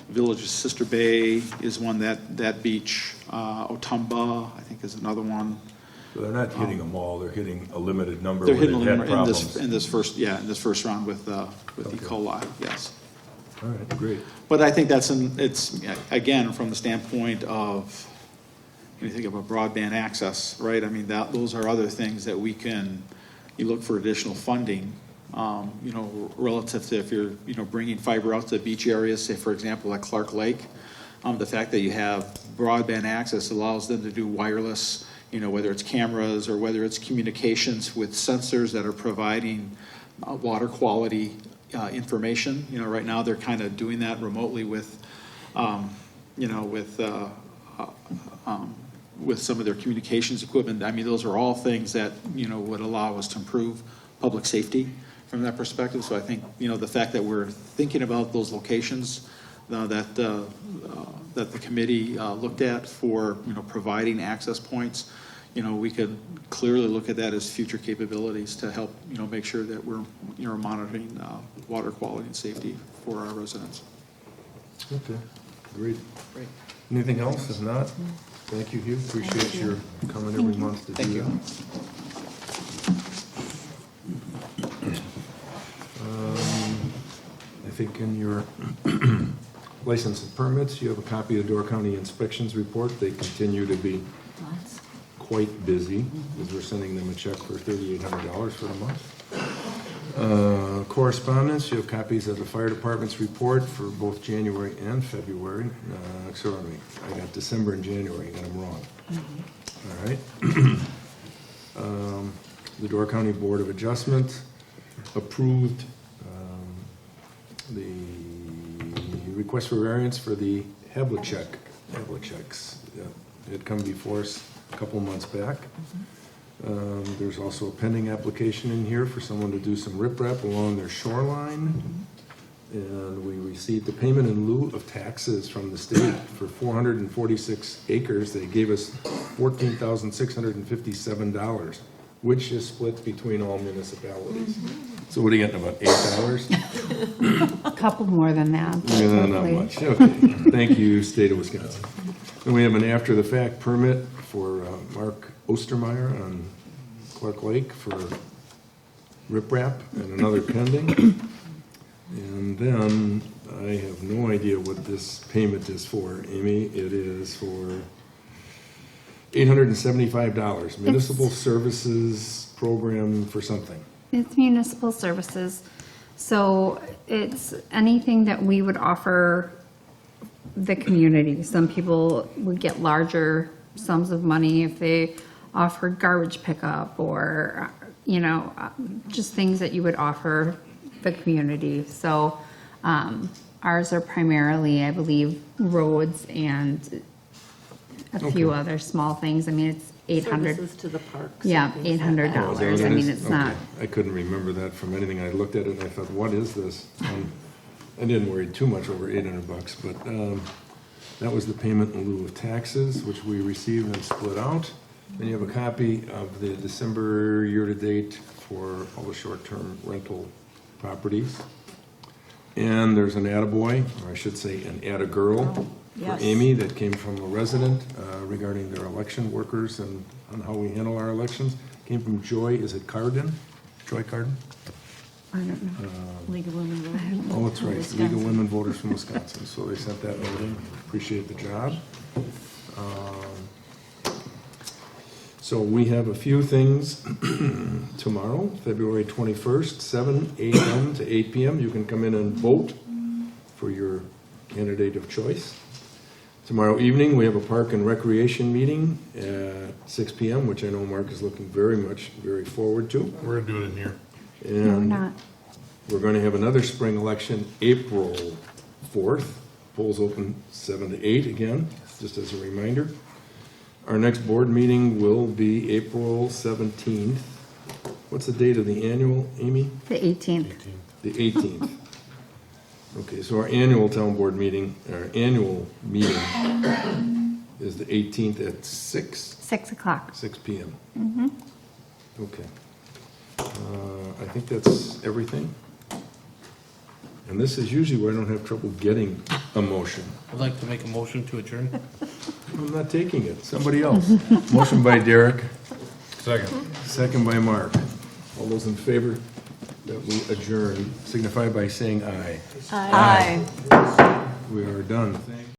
Village of Sister Bay is one, that beach. Otumba, I think, is another one. So they're not hitting them all, they're hitting a limited number They're where hitting they've had in problems. this first round with E. coli, yes. All right, great. But I think it's, again, from the standpoint of, when you think about broadband access, right? I mean, those are other things that you look for additional funding, relative to if you're, bringing fiber out to beach areas, say, for example, like Clark Lake. The fact that you have broadband access allows them to do wireless, whether it's cameras or whether it's communications with sensors that are providing water quality information. Right now they're kind of doing that remotely with some of their communications equipment. I mean, those are all things that, would allow us to improve public safety from that perspective. So I think, the fact that we're thinking about those locations that the committee looked at for, providing access points, we could clearly look at that as future capabilities to help, make sure that we're, monitoring water quality and safety for our residents. Okay, great. Anything else? If not, thank you, Hugh. Appreciate your coming every month to do that. I think in your license and permits, you have a copy of the Door County Inspections Report. They continue to be quite busy, because we're sending them a check for $3,800 for the month. Correspondence, you have copies of the fire department's report for both January and February. Sorry, I got December and January, got them wrong. All right. The Door County Board of Adjustment approved the request for variance for the Havliceks. It had come before us a couple months back. There's also a pending application in here for someone to do some riprap along their shoreline. And we received a payment in lieu of taxes from the state for 446 acres. They gave us $14,657, which is split between all municipalities. So what are you getting, about $8? A couple more than that. Yeah, not much. Okay, thank you, State of Wisconsin. And we have an after-the-fact permit for Mark Ostermeyer on Clark Lake for riprap, and another pending. And then I have no idea what this payment is for, Amy. It is for $875, municipal services program for something. It's municipal services, so it's anything that we would offer the community. Some people would get larger sums of money if they offered garbage pickup or, just things that you would offer the community. So ours are primarily, I believe, roads and a few other small things. I mean, it's 800. Services to the parks. Yeah, and things like that. $800. I mean, it's not. I couldn't remember that from anything. I looked at it and I thought, what is this? I didn't worry too much over $800, but that was the payment in lieu of taxes, which we received and split out. Then you have a copy of the December year-to-date for all the short-term rental properties. And there's an attaboy, or I should say an attagirl, for Yes. Amy, that came from a resident regarding their election workers and on how we handle our elections. Came from Joy, is it Carden? Joy Carden? I don't know. League of Women Voters. Oh, that's right, League of Wisconsin. Women Voters from Wisconsin, so they sent that note in, appreciate the job. So we have a few things tomorrow, February 21st, 7 a.m. to 8 p.m. You can come in and vote for your candidate of choice. Tomorrow evening, we have a Park and Recreation meeting at 6 PM, which I know Mark is looking very forward to. We're gonna do it in here. No, we're And not. we're going to have another spring election, April 4th. Polls open 7 to 8 again, just as a reminder. Our next board meeting will be April 17th. What's the date of the annual, Amy? The 18th. The 18th. Okay, so our annual town board meeting, our annual meeting is the 18th at 6 6 o'clock. PM. Mm-hmm. Okay. I think that's everything. And this is usually where I don't have trouble getting a motion. I'd like to make a motion to adjourn. I'm not taking it, somebody else. Motion by Derek, Second. second by Mark. All those in favor that we adjourn signify by saying aye. Aye. We are done. Thank you.